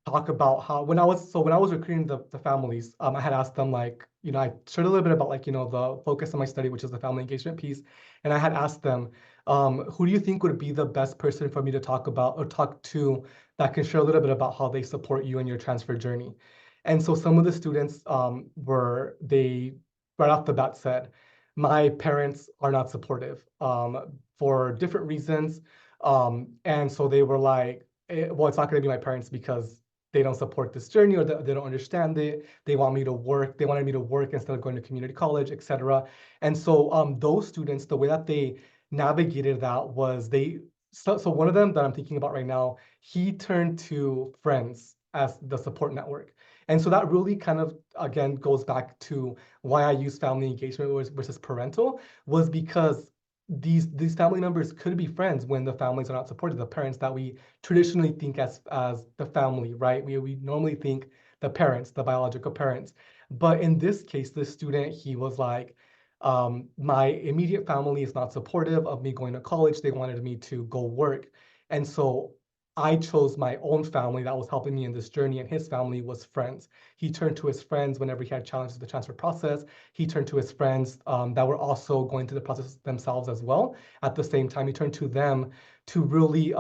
talk about how when I was recruiting the families, I had asked them like, I shared a little bit about like, the focus of my study, which is the family engagement piece. And I had asked them, who do you think would be the best person for me to talk about or talk to that can share a little bit about how they support you in your transfer journey? And so some of the students they right off the bat said, my parents are not supportive for different reasons. And so they were like, well, it's not going to be my parents because they don't support this journey or they don't understand it. They want me to work. They wanted me to work instead of going to community college, etc. And so those students, the way that they navigated that was so one of them that I'm thinking about right now, he turned to friends as the support network. And so that really kind of, again, goes back to why I use family engagement versus parental, was because these family members could be friends when the families are not supportive. The parents that we traditionally think as the family, right? We normally think the parents, the biological parents. But in this case, the student, he was like, my immediate family is not supportive of me going to college. They wanted me to go work. And so I chose my own family that was helping me in this journey, and his family was friends. He turned to his friends whenever he had challenges with the transfer process. He turned to his friends that were also going through the process themselves as well. At the same time, he turned to them to really,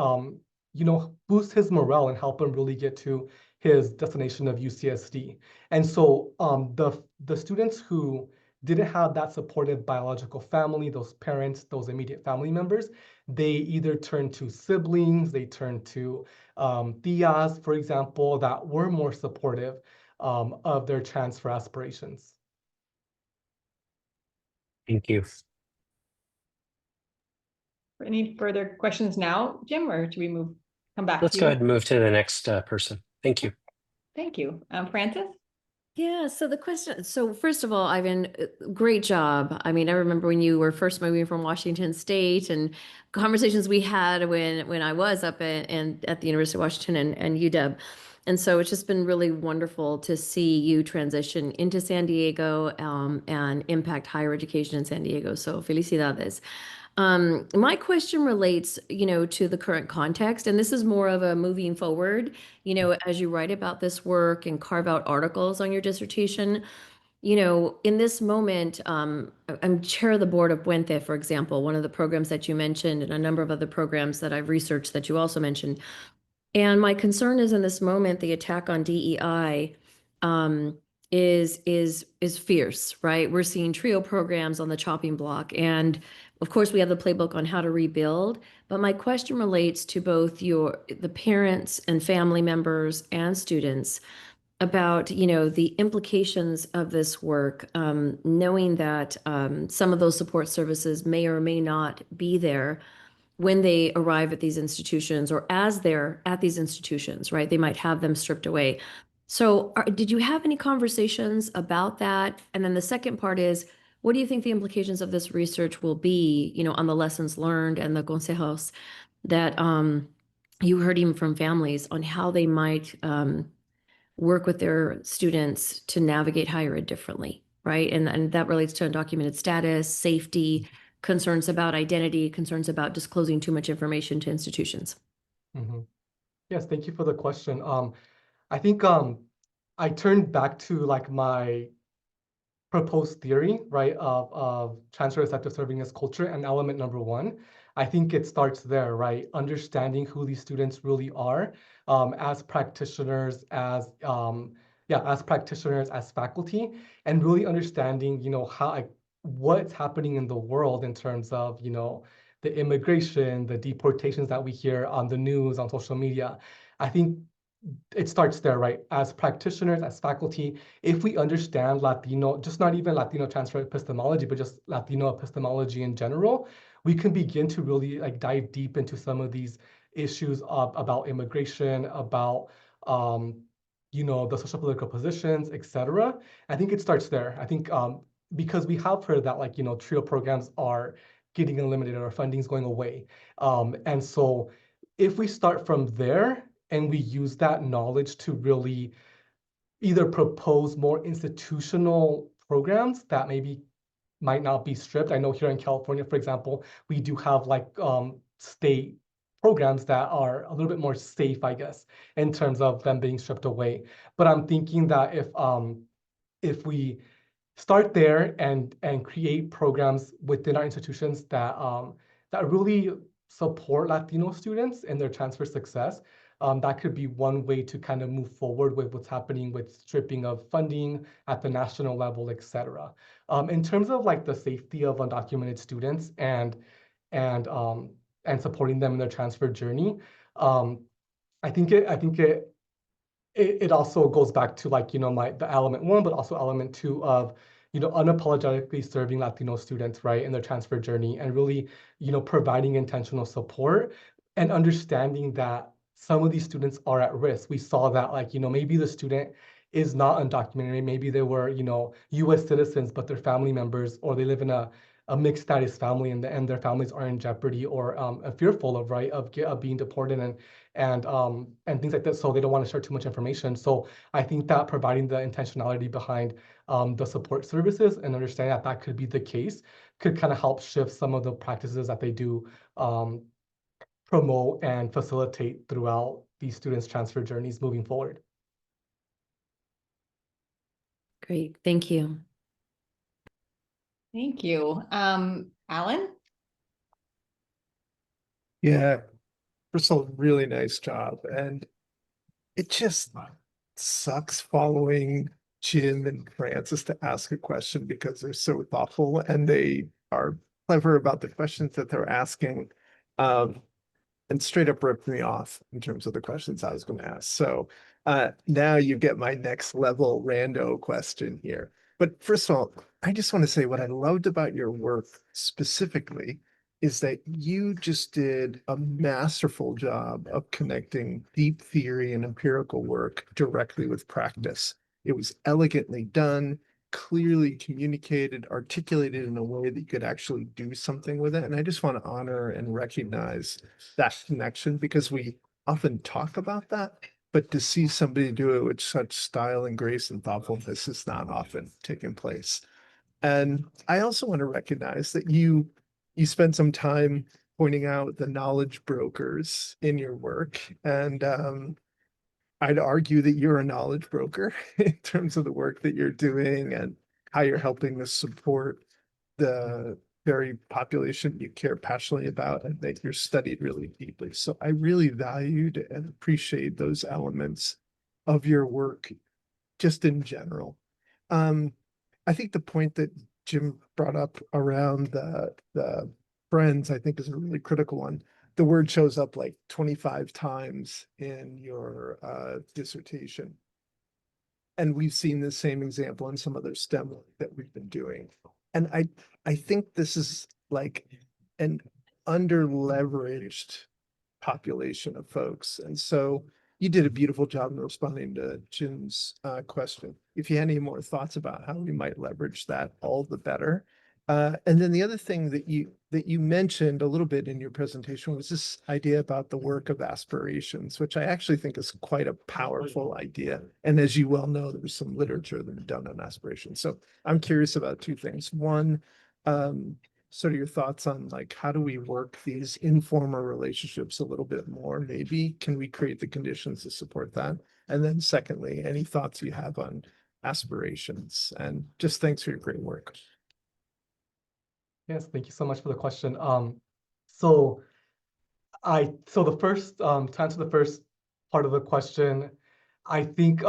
boost his morale and help him really get to his destination of UCSD. And so the students who didn't have that supportive biological family, those parents, those immediate family members, they either turned to siblings, they turned to tias, for example, that were more supportive of their transfer aspirations. Thank you. Any further questions now, Jim, or do we come back Let's to go you? ahead and move to the next person. Thank you. Thank you. Francis? Yeah, so the question, so first of all, Ivan, great job. I mean, I remember when you were first moving from Washington State and conversations we had when I was up at the University of Washington and UW. And so it's just been really wonderful to see you transition into San Diego and impact higher education in San Diego. So felicidades. My question relates, to the current context, and this is more of a moving forward, as you write about this work and carve out articles on your dissertation, in this moment, I'm chair of the board of Puente, for example, one of the programs that you mentioned, and a number of other programs that I've researched that you also mentioned. And my concern is in this moment, the attack on DEI is fierce, right? We're seeing TRIO programs on the chopping block. And of course, we have the playbook on how to rebuild. But my question relates to both the parents and family members and students about, the implications of this work, knowing that some of those support services may or may not be there when they arrive at these institutions or as they're at these institutions, right? They might have them stripped away. So did you have any conversations about that? And then the second part is, what do you think the implications of this research will be, on the lessons learned and the consejos that you heard even from families on how they might work with their students to navigate higher ed differently, right? And that relates to undocumented status, safety, concerns about identity, concerns about disclosing too much information to institutions. Mm-hmm. Yes, thank you for the question. I think I turned back to like my proposed theory, right, of transfer receptive servingness culture, and element number one. I think it starts there, right? Understanding who these students really are as practitioners, as practitioners, as faculty, and really understanding, how what's happening in the world in terms of, the immigration, the deportations that we hear on the news, on social media. I think it starts there, right? As practitioners, as faculty, if we understand Latino, just not even Latino transfer epistemology, but just Latino epistemology in general, we can begin to really like dive deep into some of these issues about immigration, about the social political positions, etc. I think it starts there. I think because we have heard that TRIO programs are getting eliminated or funding's going away. And so if we start from there, and we use that knowledge to really either propose more institutional programs that maybe might not be stripped. I know here in California, for example, we do have state programs that are a little bit more safe, I guess, in terms of them being stripped away. But I'm thinking that if we start there and create programs within our institutions that that really support Latino students in their transfer success, that could be one way to kind of move forward with what's happening with stripping of funding at the national level, et cetera. In terms of like the safety of undocumented students and supporting them in their transfer journey, I think it also goes back to like, the element one, but also element two of, unapologetically serving Latino students, right, in their transfer journey and really, providing intentional support and understanding that some of these students are at risk. We saw that like, maybe the student is not undocumented. Maybe they were, US citizens, but their family members, or they live in a mixed status family and their families are in jeopardy or fearful of, right, of being deported and things like that. So they don't want to share too much information. So I think that providing the intentionality behind the support services and understanding that that could be the case could kind of help shift some of the practices that they do promote and facilitate throughout these students' transfer journeys moving forward. Great, thank you. Thank you. Alan? Yeah, first of all, really nice job. And it just sucks following Jim and Francis to ask a question because they're so thoughtful and they are clever about the questions that they're asking. And straight up ripped me off in terms of the questions I was going to ask. So now you get my next level rando question here. But first of all, I just want to say what I loved about your work specifically is that you just did a masterful job of connecting deep theory and empirical work directly with practice. It was elegantly done, clearly communicated, articulated in a way that you could actually do something with it. And I just want to honor and recognize that connection because we often talk about that, but to see somebody do it with such style and grace and thoughtfulness is not often taking place. And I also want to recognize that you spend some time pointing out the knowledge brokers in your work. And I'd argue that you're a knowledge broker in terms of the work that you're doing and how you're helping to support the very population you care passionately about and that you're studied really deeply. So I really valued and appreciate those elements of your work just in general. I think the point that Jim brought up around the friends, I think is a really critical one. The word shows up like 25 times in your dissertation. And we've seen the same example in some other STEM work that we've been doing. And I think this is like an under-leveraged population of folks. And so you did a beautiful job in responding to Jim's question. If you had any more thoughts about how we might leverage that, all the better. And then the other thing that you mentioned a little bit in your presentation was this idea about the work of aspirations, which I actually think is quite a powerful idea. And as you well know, there's some literature that done on aspirations. So I'm curious about two things. One, sort of your thoughts on like, how do we work these informal relationships a little bit more? Maybe can we create the conditions to support that? And then secondly, any thoughts you have on aspirations? And just thanks for your great work. Yes, thank you so much for the question. So the first to answer the first part of the question, I think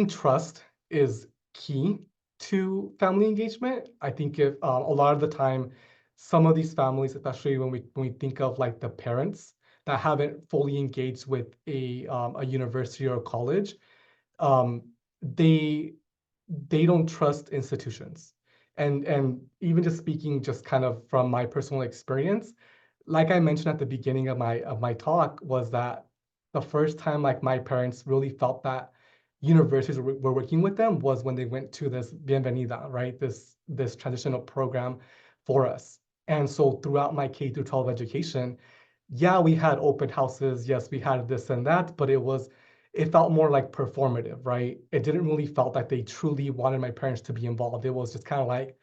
trust is key to family engagement. I think if a lot of the time, some of these families, especially when we think of like the parents that haven't fully engaged with a university or a college, they don't trust institutions. And even just speaking just kind of from my personal experience, like I mentioned at the beginning of my talk, was that the first time like my parents really felt that universities were working with them was when they went to this Bienvenida, right? This transitional program for us. And so throughout my K through 12 education, yeah, we had open houses, yes, we had this and that, but it felt more like performative, right? It didn't really felt like they truly wanted my parents to be involved. It was just kind of like,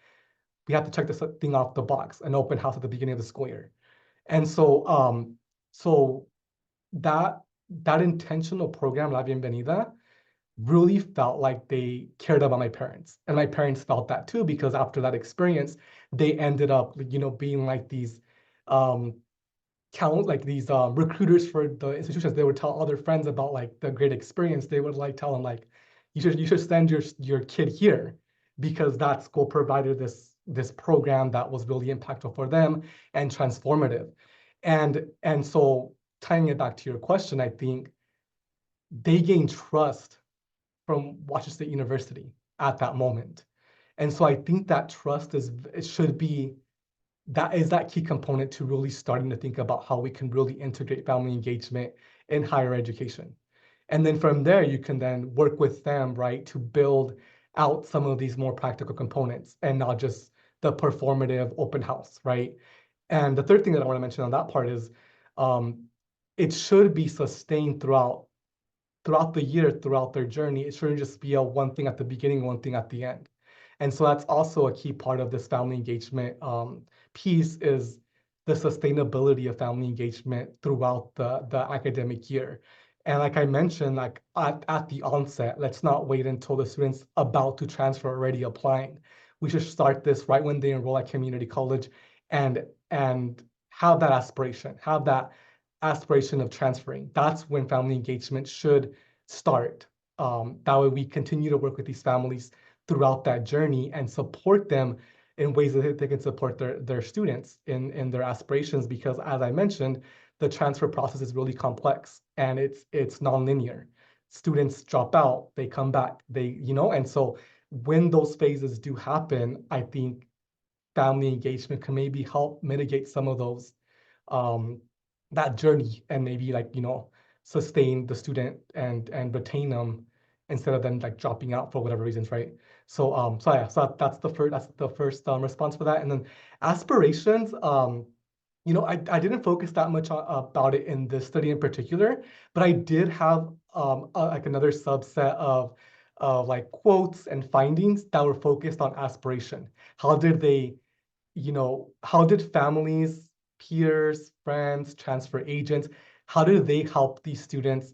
we have to check this thing off the box, an open house at the beginning of the school year. And so So that intentional program, La Bienvenida, really felt like they cared about my parents. And my parents felt that too, because after that experience, they ended up, being like these recruiters for the institutions. They would tell other friends about like the great experience. They would like tell them like, you should send your kid here, because that school provided this program that was really impactful for them and transformative. And so tying it back to your question, I think they gained trust from Washington State University at that moment. And so I think that trust should be that key component to really starting to think about how we can really integrate family engagement in higher education. And then from there, you can then work with them, right, to build out some of these more practical components and not just the performative open house, right? And the third thing that I want to mention on that part is it should be sustained throughout the year, throughout their journey. It shouldn't just be a one thing at the beginning, one thing at the end. And so that's also a key part of this family engagement piece, is the sustainability of family engagement throughout the academic year. And like I mentioned, like at the onset, let's not wait until the student's about to transfer already applying. We should start this right when they enroll at community college and have that aspiration of transferring. That's when family engagement should start. That way we continue to work with these families throughout that journey and support them in ways that they can support their students in their aspirations, because as I mentioned, the transfer process is really complex and it's nonlinear. Students drop out, they come back, and so when those phases do happen, I think family engagement can maybe help mitigate some of those that journey, and maybe sustain the student and retain them instead of them like dropping out for whatever reasons, right? So that's the first response for that. And then aspirations, I didn't focus that much about it in this study in particular, but I did have like another subset of like quotes and findings that were focused on aspiration. How did families, peers, friends, transfer agents, how do they help these students,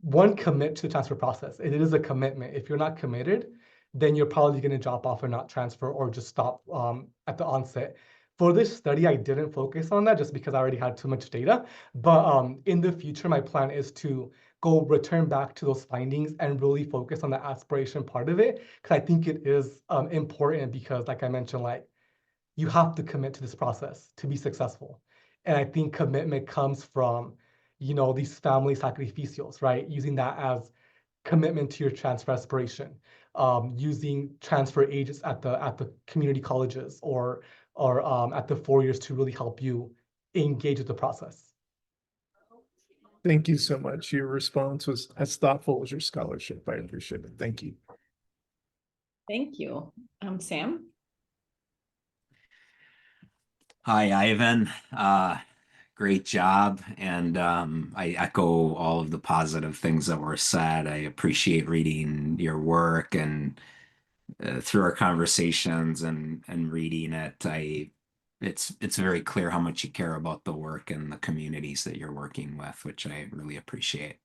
one, commit to the transfer process? It is a commitment. If you're not committed, then you're probably going to drop off or not transfer or just stop at the onset. For this study, I didn't focus on that just because I already had too much data. But in the future, my plan is to return back to those findings and really focus on the aspiration part of it, because I think it is important, because like I mentioned, like, you have to commit to this process to be successful. And I think commitment comes from, these family sacrificios, right? Using that as commitment to your transfer aspiration, using transfer agents at the community colleges or at the 4 years to really help you engage with the process. Thank you so much. Your response was as thoughtful as your scholarship. I appreciate it. Thank you. Thank you. Sam? Hi, Ivan. Great job. And I echo all of the positive things that were said. I appreciate reading your work, and through our conversations and reading it, it's very clear how much you care about the work and the communities that you're working with, which I really appreciate.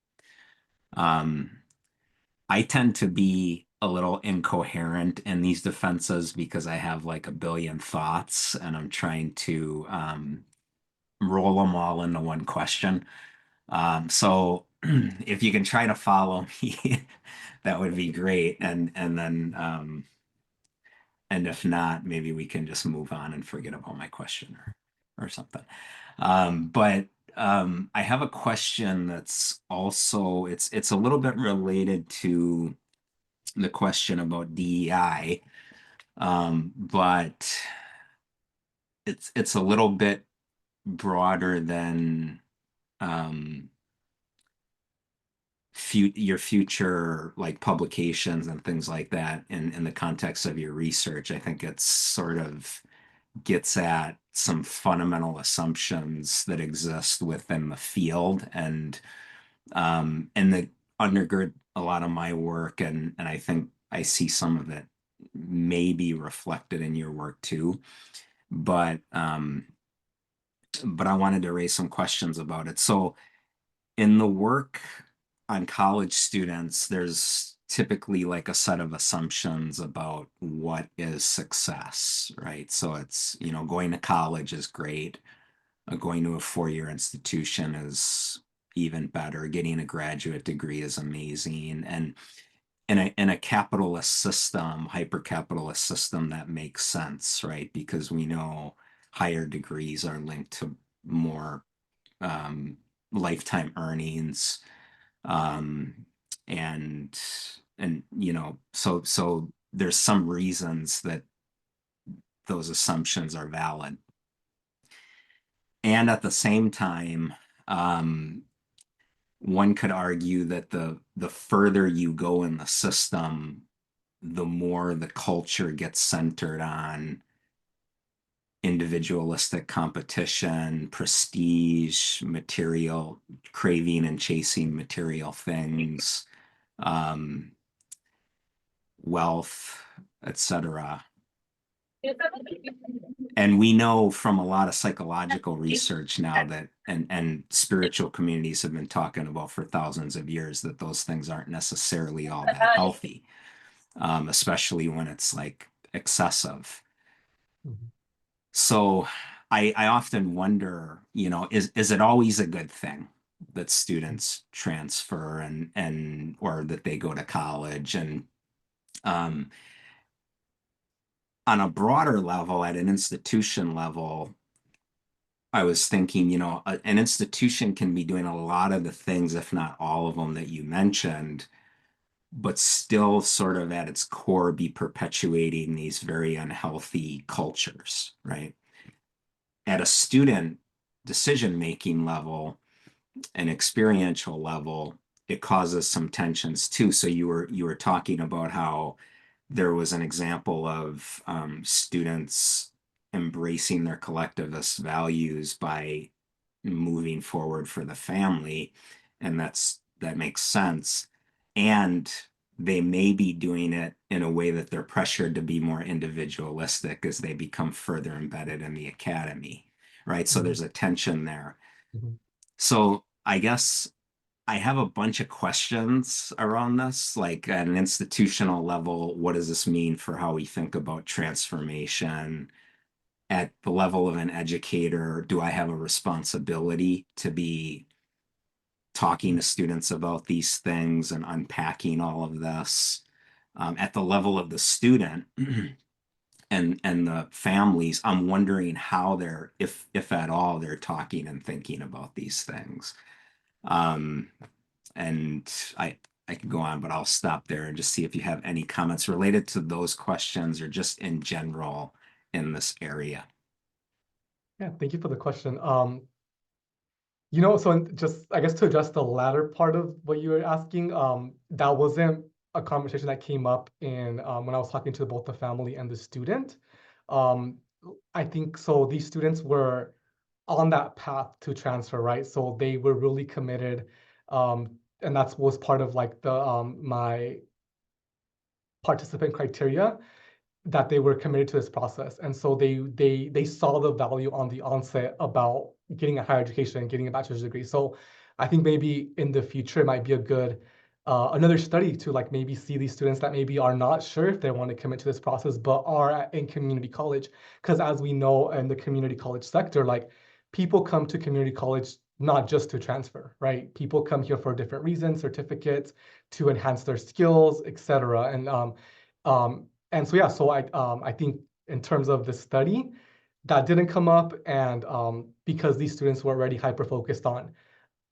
I tend to be a little incoherent in these defenses because I have like a billion thoughts and I'm trying to roll them all into one question. So if you can try to follow me, that would be great. And then and if not, maybe we can just move on and forget about my question or something. But I have a question that's also it's a little bit related to the question about DEI, but it's a little bit broader than your future like publications and things like that in the context of your research. I think it's sort of gets at some fundamental assumptions that exist within the field and that undergird a lot of my work, and I think I see some of it may be reflected in your work too. But but I wanted to raise some questions about it. So in the work on college students, there's typically like a set of assumptions about what is success, right? So it's, you know, going to college is great. Going to a four-year institution is even better. Getting a graduate degree is amazing. And in a capitalist system, hyper-capitalist system, that makes sense, right? Because we know higher degrees are linked to more lifetime earnings, um, and you know, so there's some reasons that those assumptions are valid. And at the same time, one could argue that the further you go in the system, the more the culture gets centered on individualistic competition, prestige, material, craving and chasing material things, wealth, etc. And we know from a lot of psychological research now that and spiritual communities have been talking about for thousands of years that those things aren't necessarily all that healthy, especially when it's like excessive. Mhm. So I often wonder, you know, is it always a good thing that students transfer and or that they go to college? And on a broader level, at an institution level, I was thinking, you know, an institution can be doing a lot of the things, if not all of them, that you mentioned, but still sort of at its core be perpetuating these very unhealthy cultures, right? At a student decision-making level, an experiential level, it causes some tensions too. So you were talking about how there was an example of students embracing their collectivist values by moving forward for the family, and that makes sense. And they may be doing it in a way that they're pressured to be more individualistic as they become further embedded in the academy, right? So there's a tension there. Mhm. So I guess I have a bunch of questions around this, like at an institutional level, what does this mean for how we think about transformation? At the level of an educator, do I have a responsibility to be talking to students about these things and unpacking all of this? At the level of the student and the families, I'm wondering how they're, if at all, they're talking and thinking about these things. And I could go on, but I'll stop there and just see if you have any comments related to those questions or just in general in this area. Yeah, thank you for the question. You know, so just I guess to address the latter part of what you were asking, that wasn't a conversation that came up in when I was talking to both the family and the student. Um, I think so. These students were on that path to transfer, right? So they were really committed, and that was part of like the my participant criteria, that they were committed to this process. And so they saw the value on the onset about getting a higher education, getting a bachelor's degree. So I think maybe in the future it might be a good another study to like maybe see these students that maybe are not sure if they want to commit to this process, but are in community college. Because as we know in the community college sector, like people come to community college not just to transfer, right? People come here for different reasons, certificates, to enhance their skills, etc. And so yeah, so I think in terms of the study, that didn't come up, and because these students were already hyper focused on,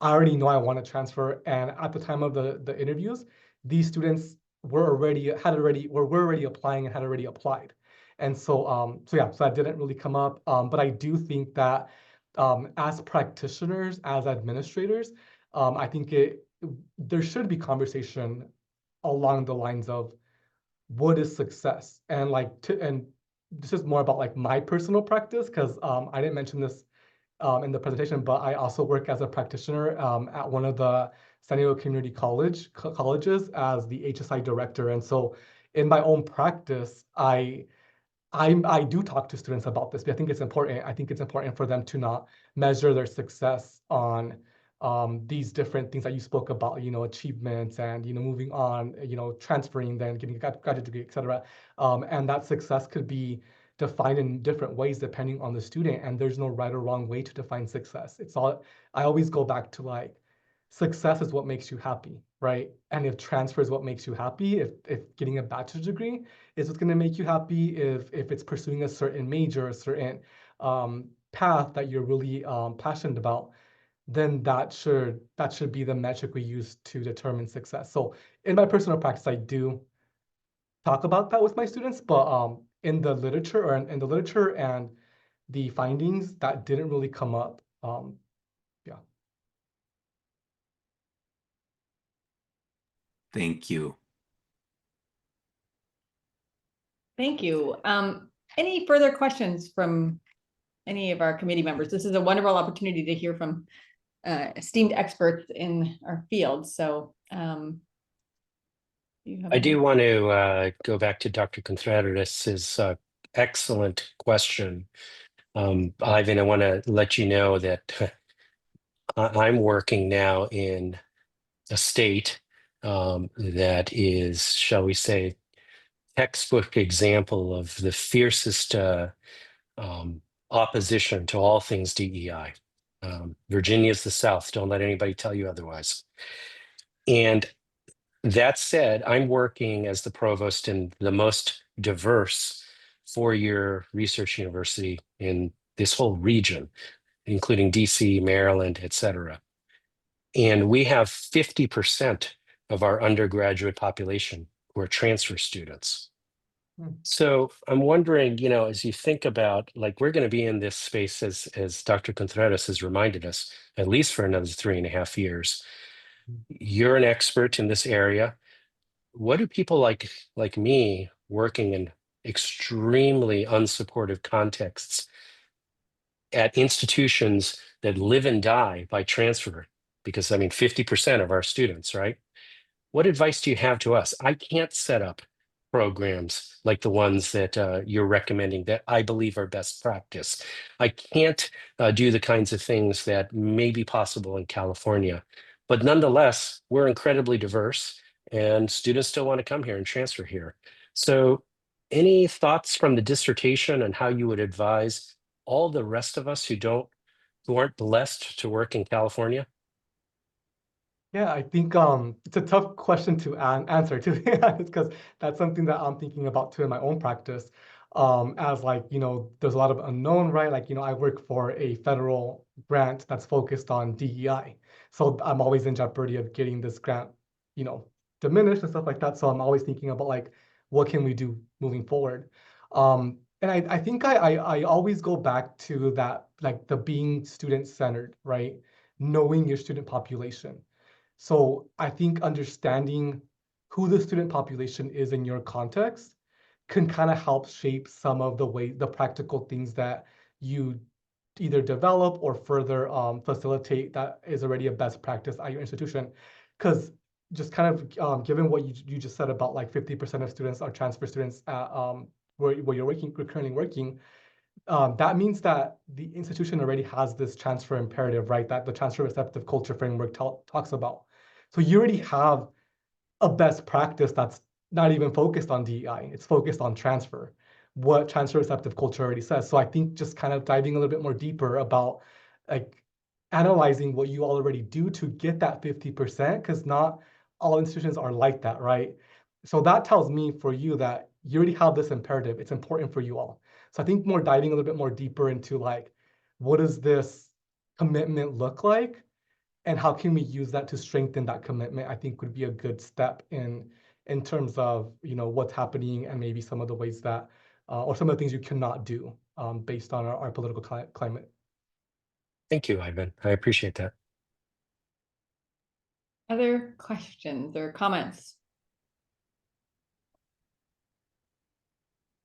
I already know I want to transfer, and at the time of the interviews, these students were already applying and had already applied, and so yeah, so that didn't really come up. But I do think that as practitioners, as administrators, I think there should be conversation along the lines of what is success, and and this is more about like my personal practice, because I didn't mention this in the presentation, but I also work as a practitioner at one of the San Diego Community colleges as the HSI director. And so in my own practice, I do talk to students about this, but I think it's important. I think it's important for them to not measure their success on these different things that you spoke about, achievements and, moving on, transferring, then getting a graduate degree, et cetera. And that success could be defined in different ways depending on the student. And there's no right or wrong way to define success. I always go back to like, success is what makes you happy, right? And if transfer is what makes you happy, if getting a bachelor's degree is what's going to make you happy, if it's pursuing a certain major, a certain path that you're really passionate about, then that should be the metric we use to determine success. So in my personal practice, I do talk about that with my students, but in the literature and the findings, that didn't really come up. Yeah. Thank you. Thank you. Any further questions from any of our committee members? This is a wonderful opportunity to hear from esteemed experts in our field. So I do want to go back to Dr. Contreras' excellent question. Ivan, I want to let you know that I'm working now in a state that is, shall we say, textbook example of the fiercest opposition to all things DEI. Virginia's the South. Don't let anybody tell you otherwise. And that said, I'm working as the provost in the most diverse four-year research university in this whole region, including DC, Maryland, et cetera. And we have 50% of our undergraduate population who are transfer students. So I'm wondering, as you think about, like, we're going to be in this space, as Dr. Contreras has reminded us, at least for another 3.5 years. You're an expert in this area. What do people like me working in extremely unsupportive contexts at institutions that live and die by transfer? Because 50% of our students, right? What advice do you have to us? I can't set up programs like the ones that you're recommending that I believe are best practice. I can't do the kinds of things that may be possible in California. But nonetheless, we're incredibly diverse and students still want to come here and transfer here. So any thoughts from the dissertation on how you would advise all the rest of us who aren't blessed to work in California? Yeah, I think it's a tough question to answer, to be honest, because that's something that I'm thinking about too in my own practice. As there's a lot of unknown, right? I work for a federal grant that's focused on DEI. So I'm always in jeopardy of getting this grant, diminished and stuff like that. So I'm always thinking about what can we do moving forward? And I think I always go back to that, the being student-centered, right? Knowing your student population. So I think understanding who the student population is in your context can kind of help shape some of the practical things that you either develop or further facilitate that is already a best practice at your institution. Because just kind of given what you just said about 50% of students are transfer students at where you're currently working, that means that the institution already has this transfer imperative, right? That the transfer receptive culture framework talks about. So you already have a best practice that's not even focused on DEI. It's focused on transfer, what transfer receptive culture already says. So I think just kind of diving a little bit more deeper about analyzing what you already do to get that 50%, because not all institutions are like that, right? So that tells me for you that you already have this imperative. It's important for you all. So I think diving a little bit more deeper into what does this commitment look like? And how can we use that to strengthen that commitment? I think would be a good step in terms of what's happening and maybe some of the ways that or some of the things you cannot do based on our political climate. Thank you, Ivan. I appreciate that. Other questions or comments?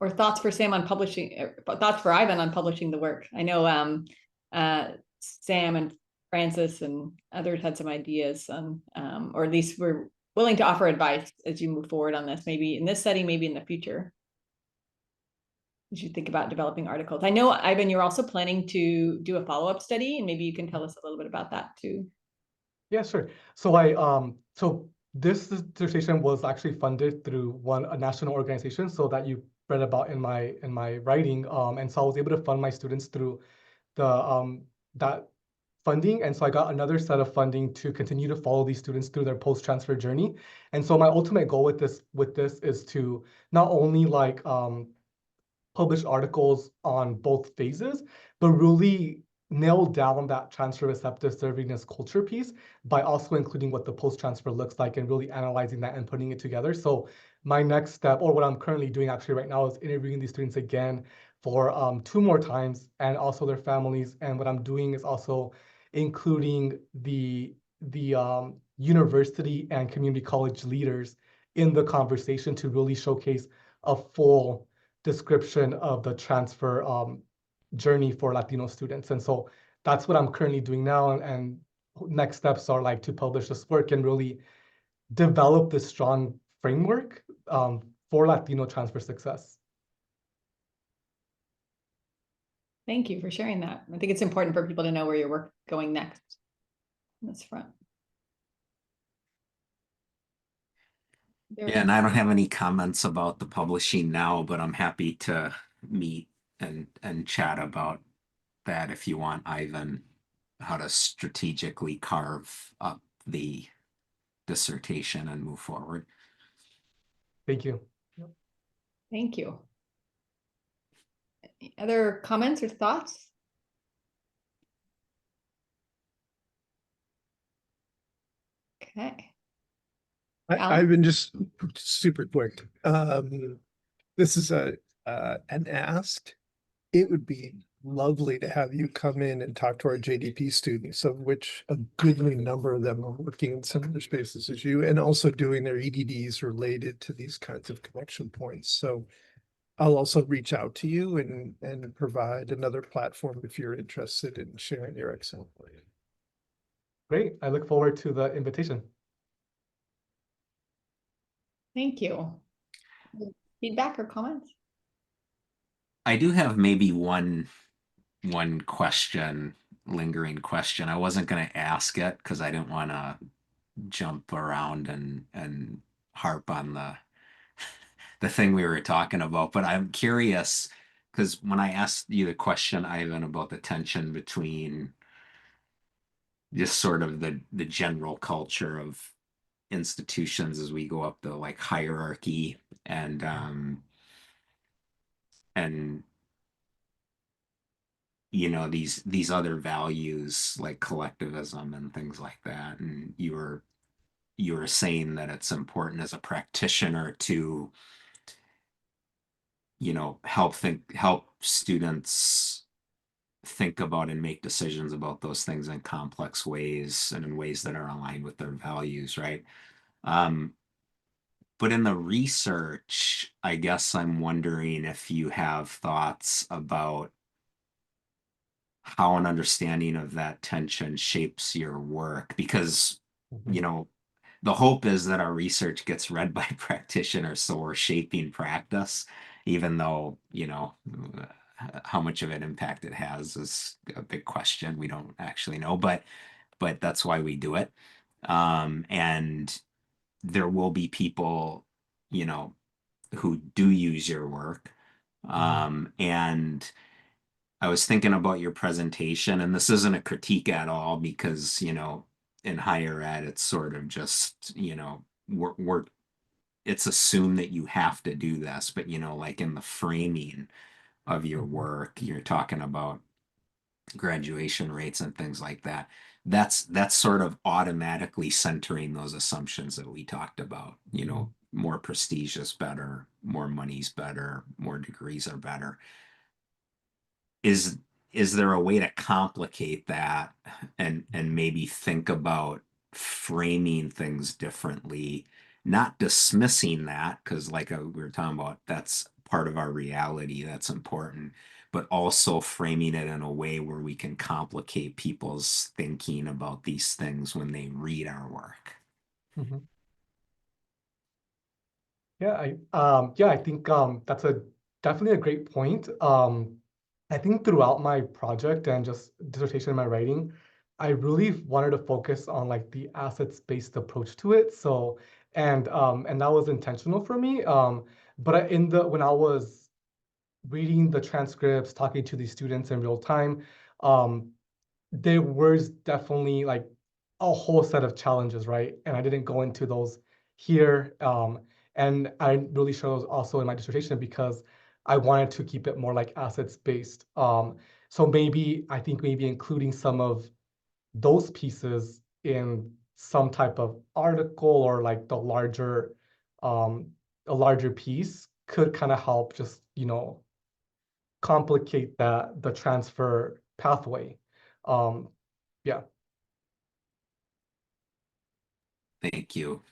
Or thoughts for Sam on publishing, thoughts for Ivan on publishing the work? I know Sam and Francis and others had some ideas on, or at least we're willing to offer advice as you move forward on this, maybe in this setting, maybe in the future. as you think about developing articles. I know, Ivan, you're also planning to do a follow-up study, and maybe you can tell us a little bit about that too. Yeah, sure. So so this dissertation was actually funded through a national organization, so that you read about in my writing. And so I was able to fund my students through that funding, and so I got another set of funding to continue to follow these students through their post-transfer journey. And so my ultimate goal with this is to not only like publish articles on both phases, but really nail down that transfer receptive servingness culture piece by also including what the post-transfer looks like and really analyzing that and putting it together. So my next step, or what I'm currently doing actually right now, is interviewing these students again for 2 more times, and also their families. And what I'm doing is also including the university and community college leaders in the conversation to really showcase a full description of the transfer journey for Latino students. And so that's what I'm currently doing now. And next steps are like to publish this work and really develop this strong framework for Latino transfer success. Thank you for sharing that. I think it's important for people to know where your work going next on this front. Yeah, and I don't have any comments about the publishing now, but I'm happy to meet and chat about that if you want, Ivan, how to strategically carve up the dissertation and move forward. Thank you. Thank you. Any other comments or thoughts? Okay. Alan? I've been just super quick. This is an ask. It would be lovely to have you come in and talk to our JDP students, of which a goodly number of them are working in similar spaces as you, and also doing their EDDs related to these kinds of connection points. So I'll also reach out to you and provide another platform if you're interested in sharing your excellent work. Great. I look forward to the invitation. Thank you. Feedback or comments? I do have maybe one question, lingering question. I wasn't going to ask it because I didn't want to jump around and harp on the thing we were talking about, but I'm curious because when I asked you the question, Ivan, about the tension between just sort of the general culture of institutions as we go up the like hierarchy and you know these other values like collectivism and things like that, and you were saying that it's important as a practitioner to help students think about and make decisions about those things in complex ways and in ways that are aligned with their values, right? But in the research, I guess I'm wondering if you have thoughts about how an understanding of that tension shapes your work, because, the hope is that our research gets read by practitioners, so we're shaping practice, even though, how much of an impact it has is a big question. We don't actually know, but that's why we do it. And there will be people, who do use your work. And I was thinking about your presentation, and this isn't a critique at all because, in higher ed, it's sort of just, it's assumed that you have to do this, but, like in the framing of your work, you're talking about graduation rates and things like that. That's sort of automatically centering those assumptions that we talked about, more prestige is better, more money's better, more degrees are better. Is there a way to complicate that and maybe think about framing things differently, not dismissing that, because like we were talking about, that's part of our reality, that's important, but also framing it in a way where we can complicate people's thinking about these things when they read our work? Yeah, I think that's definitely a great point. I think throughout my project and just dissertation in my writing, I really wanted to focus on like the assets-based approach to it. So, and that was intentional for me. But when I was reading the transcripts, talking to these students in real time, um, there was definitely like a whole set of challenges, right? And I didn't go into those here. And I really show those also in my dissertation because I wanted to keep it more like assets based. So I think maybe including some of those pieces in some type of article or like um, a larger piece could kind of help just, complicate the transfer pathway. Um, yeah. Thank you.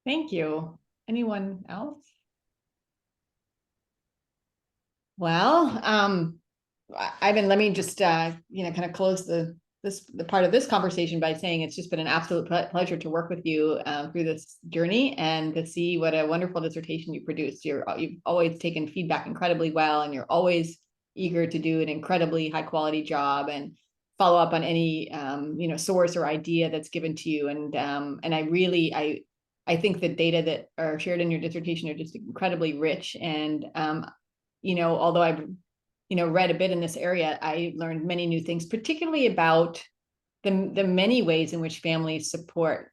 Thank you. Anyone else? Well, Ivan, let me just kind of close the part of this conversation by saying it's just been an absolute pleasure to work with you through this journey and to see what a wonderful dissertation you produced. You've always taken feedback incredibly well, and you're always eager to do an incredibly high quality job and follow up on any source or idea that's given to you. And I think the data that are shared in your dissertation are just incredibly rich. And although I've read a bit in this area, I learned many new things, particularly about the many ways in which families support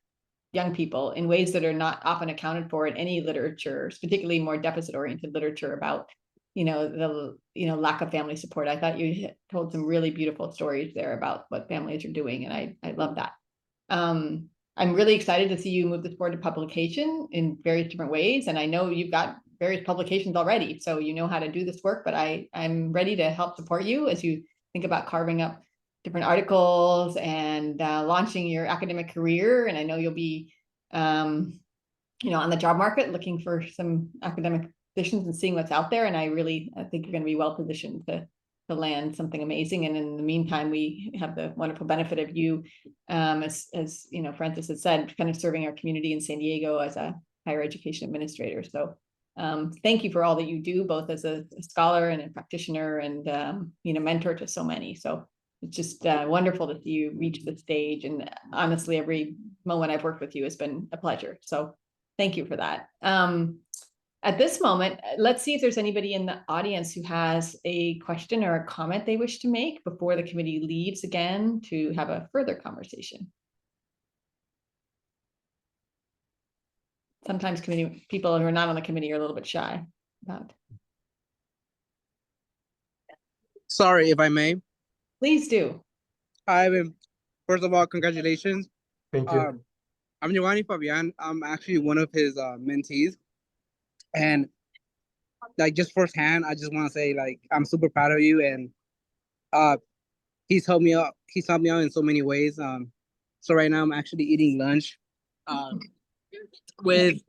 young people in ways that are not often accounted for in any literature, particularly more deficit-oriented literature about the lack of family support. I thought you told some really beautiful stories there about what families are doing, and I love that. I'm really excited to see you move this forward to publication in various different ways, and I know you've got various publications already, so you know how to do this work, but I'm ready to help support you as you think about carving up different articles and launching your academic career. And I know you'll be on the job market looking for some academic positions and seeing what's out there. And I think you're going to be well positioned to land something amazing. And in the meantime, we have the wonderful benefit of you, as Francis has said, kind of serving our community in San Diego as a higher education administrator. So thank you for all that you do, both as a scholar and a practitioner and mentor to so many. So it's just wonderful to see you reach the stage. And honestly, every moment I've worked with you has been a pleasure. So thank you for that. At this moment, let's see if there's anybody in the audience who has a question or a comment they wish to make before the committee leaves again to have a further conversation. Sometimes people who are not on the committee are a little bit shy about. Sorry, if I may. Please do. First of all, congratulations. Thank you. I'm Giovanni Fabian. I'm actually one of his mentees. And like just firsthand, I just want to say like I'm super proud of you, and he's helped me out. He's helped me out in so many ways. So right now I'm actually eating lunch with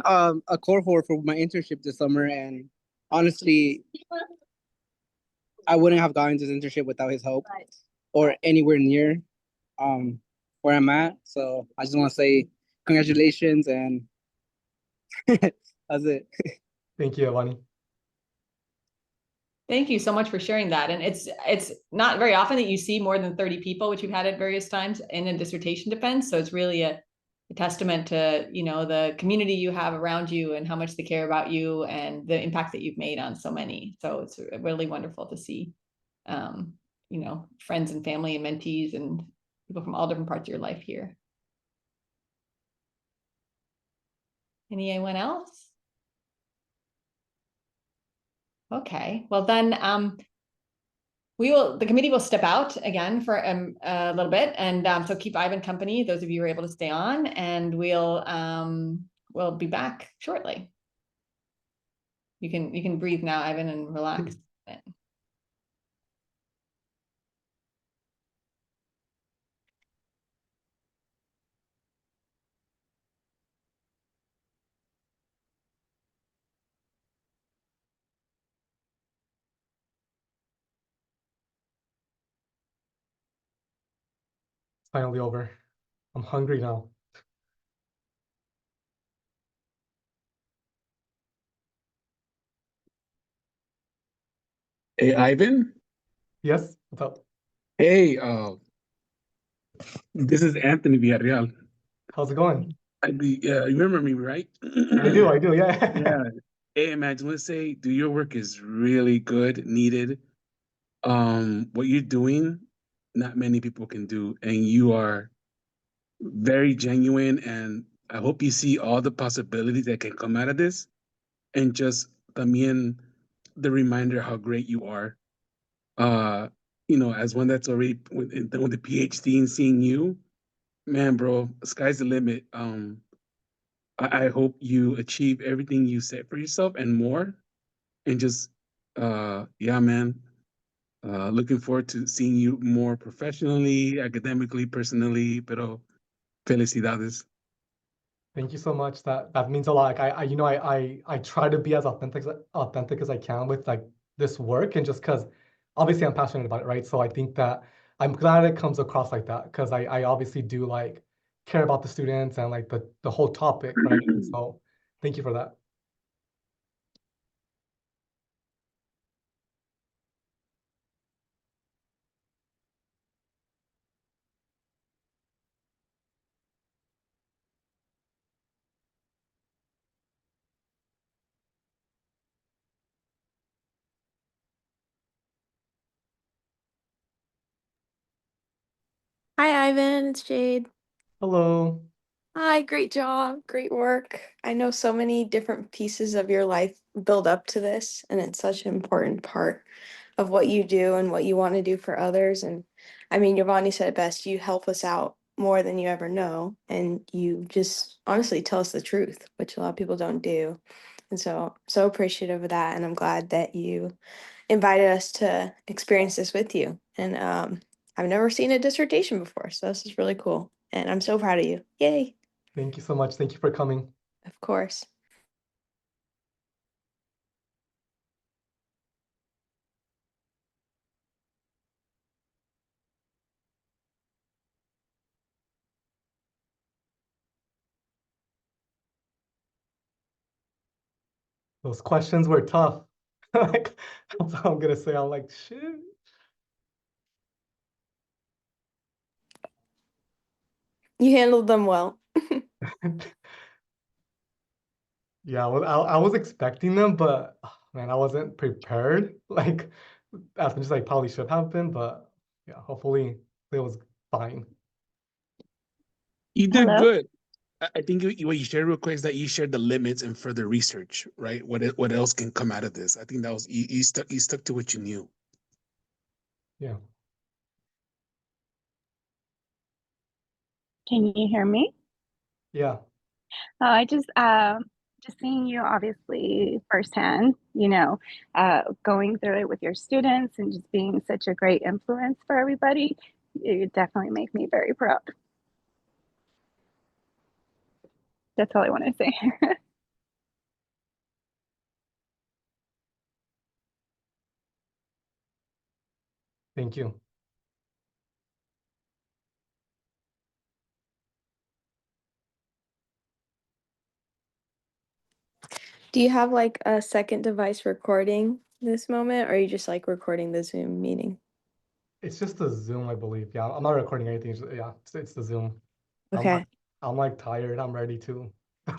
a cohort for my internship this summer, and honestly, I wouldn't have gotten this internship without his help or anywhere near where I'm at. So I just want to say congratulations, and that's it. Thank you, Giovanni. Thank you so much for sharing that. And it's not very often that you see more than 30 people, which you've had at various times in a dissertation defense. So it's really a testament to the community you have around you and how much they care about you and the impact that you've made on so many. So it's really wonderful to see friends and family and mentees and people from all different parts of your life here. Anyone else? Okay, well then the committee will step out again for a little bit, and so keep Ivan company, those of you who are able to stay on, and we'll be back shortly. You can breathe now, Ivan, and relax. Finally over. I'm hungry now. Hey, Ivan. Yes, what's up? Hey, this is Anthony Villarreal. How's it going? You remember me, right? I do, yeah. Yeah. Hey, man, just want to say, dude, your work is really good, needed. What you're doing, not many people can do, and you are very genuine. And I hope you see all the possibilities that can come out of this, and just también the reminder how great you are. Uh, as one that's already with the PhD and seeing you. Man, bro, sky's the limit. I hope you achieve everything you set for yourself and more. And just, yeah, man. Looking forward to seeing you more professionally, academically, personally. Pero felicidades. Thank you so much. That means a lot. Like I try to be as authentic as I can with like this work, and just because obviously I'm passionate about it, right? So I think that I'm glad it comes across like that, because I obviously do like care about the students and like the whole topic, right? And so thank you for that. Hi, Ivan. It's Jade. Hello. Hi, great job. Great work. I know so many different pieces of your life build up to this, and it's such an important part of what you do and what you want to do for others. And I mean, Giovanni said it best, you help us out more than you ever know, and you just honestly tell us the truth, which a lot of people don't do. And so appreciative of that, and I'm glad that you invited us to experience this with you. And I've never seen a dissertation before, so this is really cool. And I'm so proud of you. Yay. Thank you so much. Thank you for coming. Of course. Those questions were tough. Like, that's all I'm gonna say. I'm like, shit. You handled them well. Yeah, well, I was expecting them, but man, I wasn't prepared. Like, as much as I probably should have been, but yeah, hopefully it was fine. You did Hello. good. I think what you shared real quick is that you shared the limits and further research, right? What else can come out of this? I think that was you stuck to what you knew. Yeah. Can you hear me? Yeah. I just seeing you obviously firsthand, going through it with your students and just being such a great influence for everybody, you definitely make me very proud. That's all I want to say. Thank you. Do you have like a second device recording this moment, or are you just like recording the Zoom meeting? It's just the Zoom, I believe. Yeah, I'm not recording anything. Yeah, it's the Zoom. Okay. I'm like tired. I'm ready to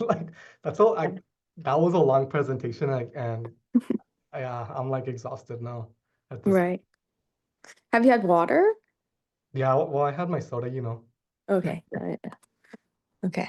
like that's all that was a long presentation, like, and yeah, I'm like exhausted now at this. Right. Have you had water? Yeah, well, I had my soda, you know. Okay. Got it. Okay.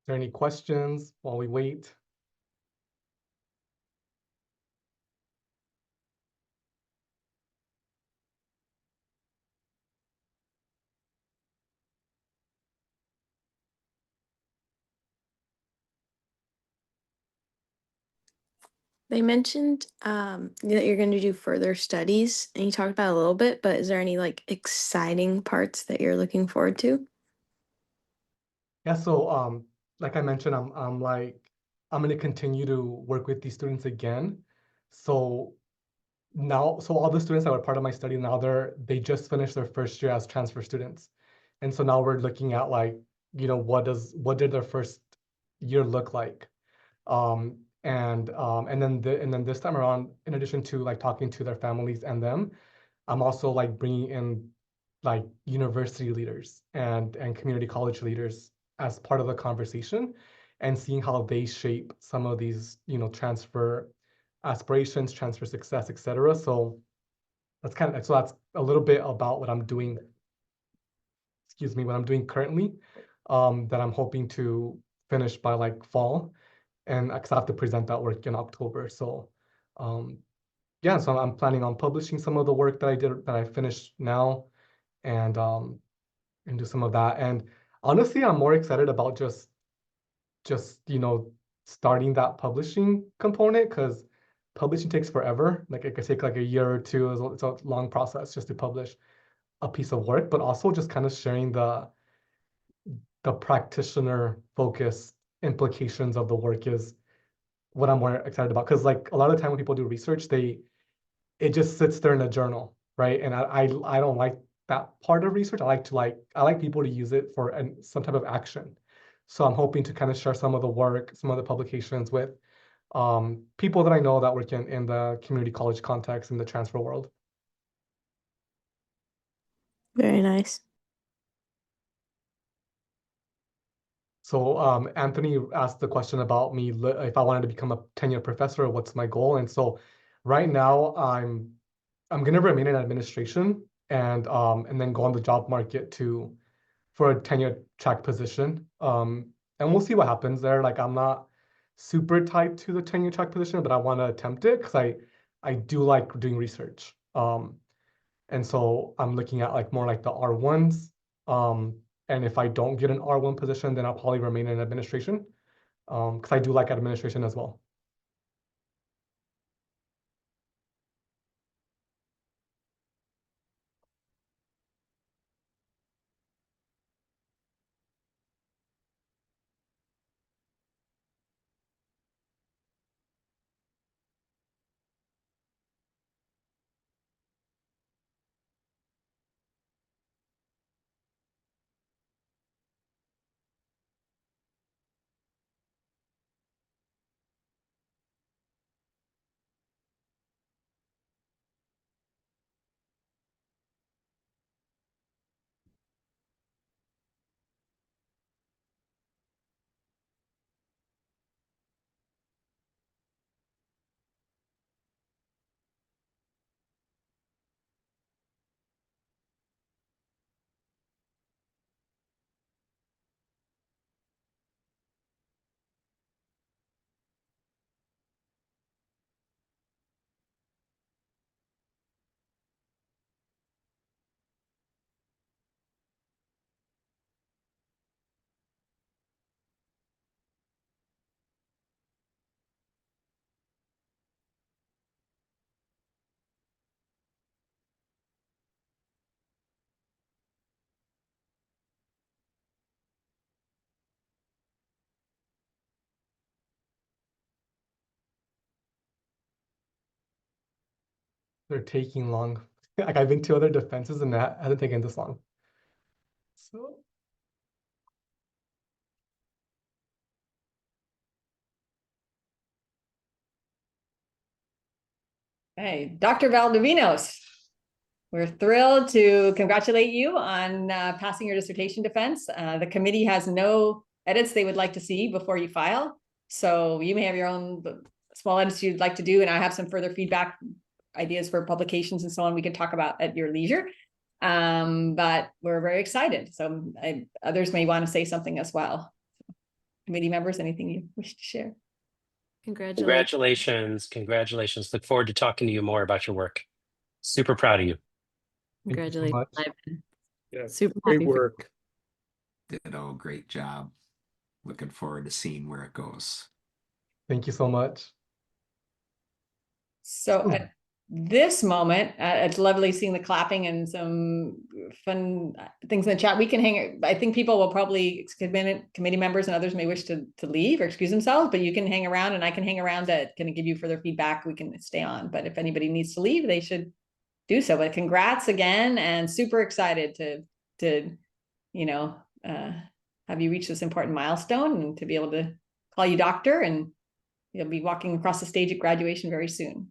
there any questions while we wait? They mentioned that you're going to do further studies, and you talked about it a little bit, but is there any like exciting parts that you're looking forward to? Yeah, so like I mentioned, I'm gonna continue to work with these students again. So now, so all the students that were part of my study now, they just finished their first year as transfer students. And so now we're looking at like, what did their first year look like? And then this time around, in addition to like talking to their families and them, I'm also like bringing in like university leaders and community college leaders as part of the conversation and seeing how they shape some of these, transfer aspirations, transfer success, etc. So that's a little bit about what I'm doing, what I'm doing currently, that I'm hoping to finish by like fall. And because I have to present that work in October. So yeah, so I'm planning on publishing some of the work that I finished now and do some of that. And honestly, I'm more excited about just starting that publishing component, because publishing takes forever. Like it could take like a year or two. It's a long process just to publish a piece of work, but also just kind of sharing the practitioner focus implications of the work is what I'm more excited about. Because like a lot of the time when people do research, it just sits there in a journal, right? And I don't like that part of research. I like people to use it for some type of action. So I'm hoping to kind of share some of the work, some of the publications with people that I know that work in the community college context in the transfer world. Very nice. So Anthony asked the question about me if I wanted to become a tenure professor, what's my goal? And so right now I'm gonna remain in administration and then go on the job market for a tenure track position. And we'll see what happens there. Like I'm not super tied to the tenure track position, but I want to attempt it because I do like doing research. And so I'm looking at like more like the R1s. And if I don't get an R1 position, then I'll probably remain in administration because I do like administration as well. They're taking long. Like I've been to other defenses and that hasn't taken this long. So Hey, Dr. Valdovinos, we're thrilled to congratulate you on passing your dissertation defense. The committee has no edits they would like to see before you file. So you may have your own small edits you'd like to do, and I have some further feedback, ideas for publications and so on we can talk about at your leisure. But we're very excited. So others may want to say something as well. committee members, anything you wish to share? Congratulations. Congratulations. Look forward to talking to you more about your work. Super proud of you. Thank you so Congratulations. much. Ivan. Yeah, Super great happy for you. work. Ditto, great job. Looking forward to seeing where it goes. Thank you so much. So at this moment, it's lovely seeing the clapping and some fun things in the chat. We can hang, I think people will probably, committee members and others may wish to leave or excuse themselves, but you can hang around and I can hang around to kind of give you further feedback. We can stay on, but if anybody needs to leave, they should do so. But congrats again, and super excited to you know, have you reach this important milestone and to be able to call you doctor, and you'll be walking across the stage at graduation very soon.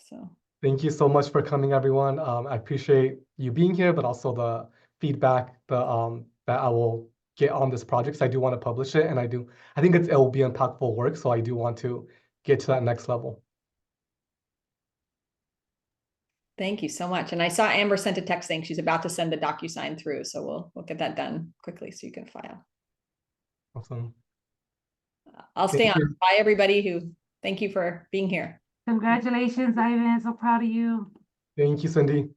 So Thank you so much for coming, everyone. I appreciate you being here, but also the feedback that I will get on this project. So I do want to publish it, and I think it will be impactful work. So I do want to get to that next level. thank you so much. And I saw Amber sent a text saying she's about to send the DocuSign through. So we'll get that done quickly so you can file. Awesome. I'll stay Thank on. you. Bye, everybody. Thank you for being here. Congratulations, Ivan. So proud of you. Thank you, Cindy.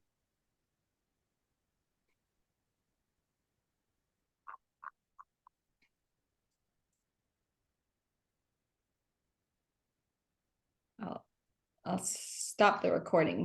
I'll stop the recording here.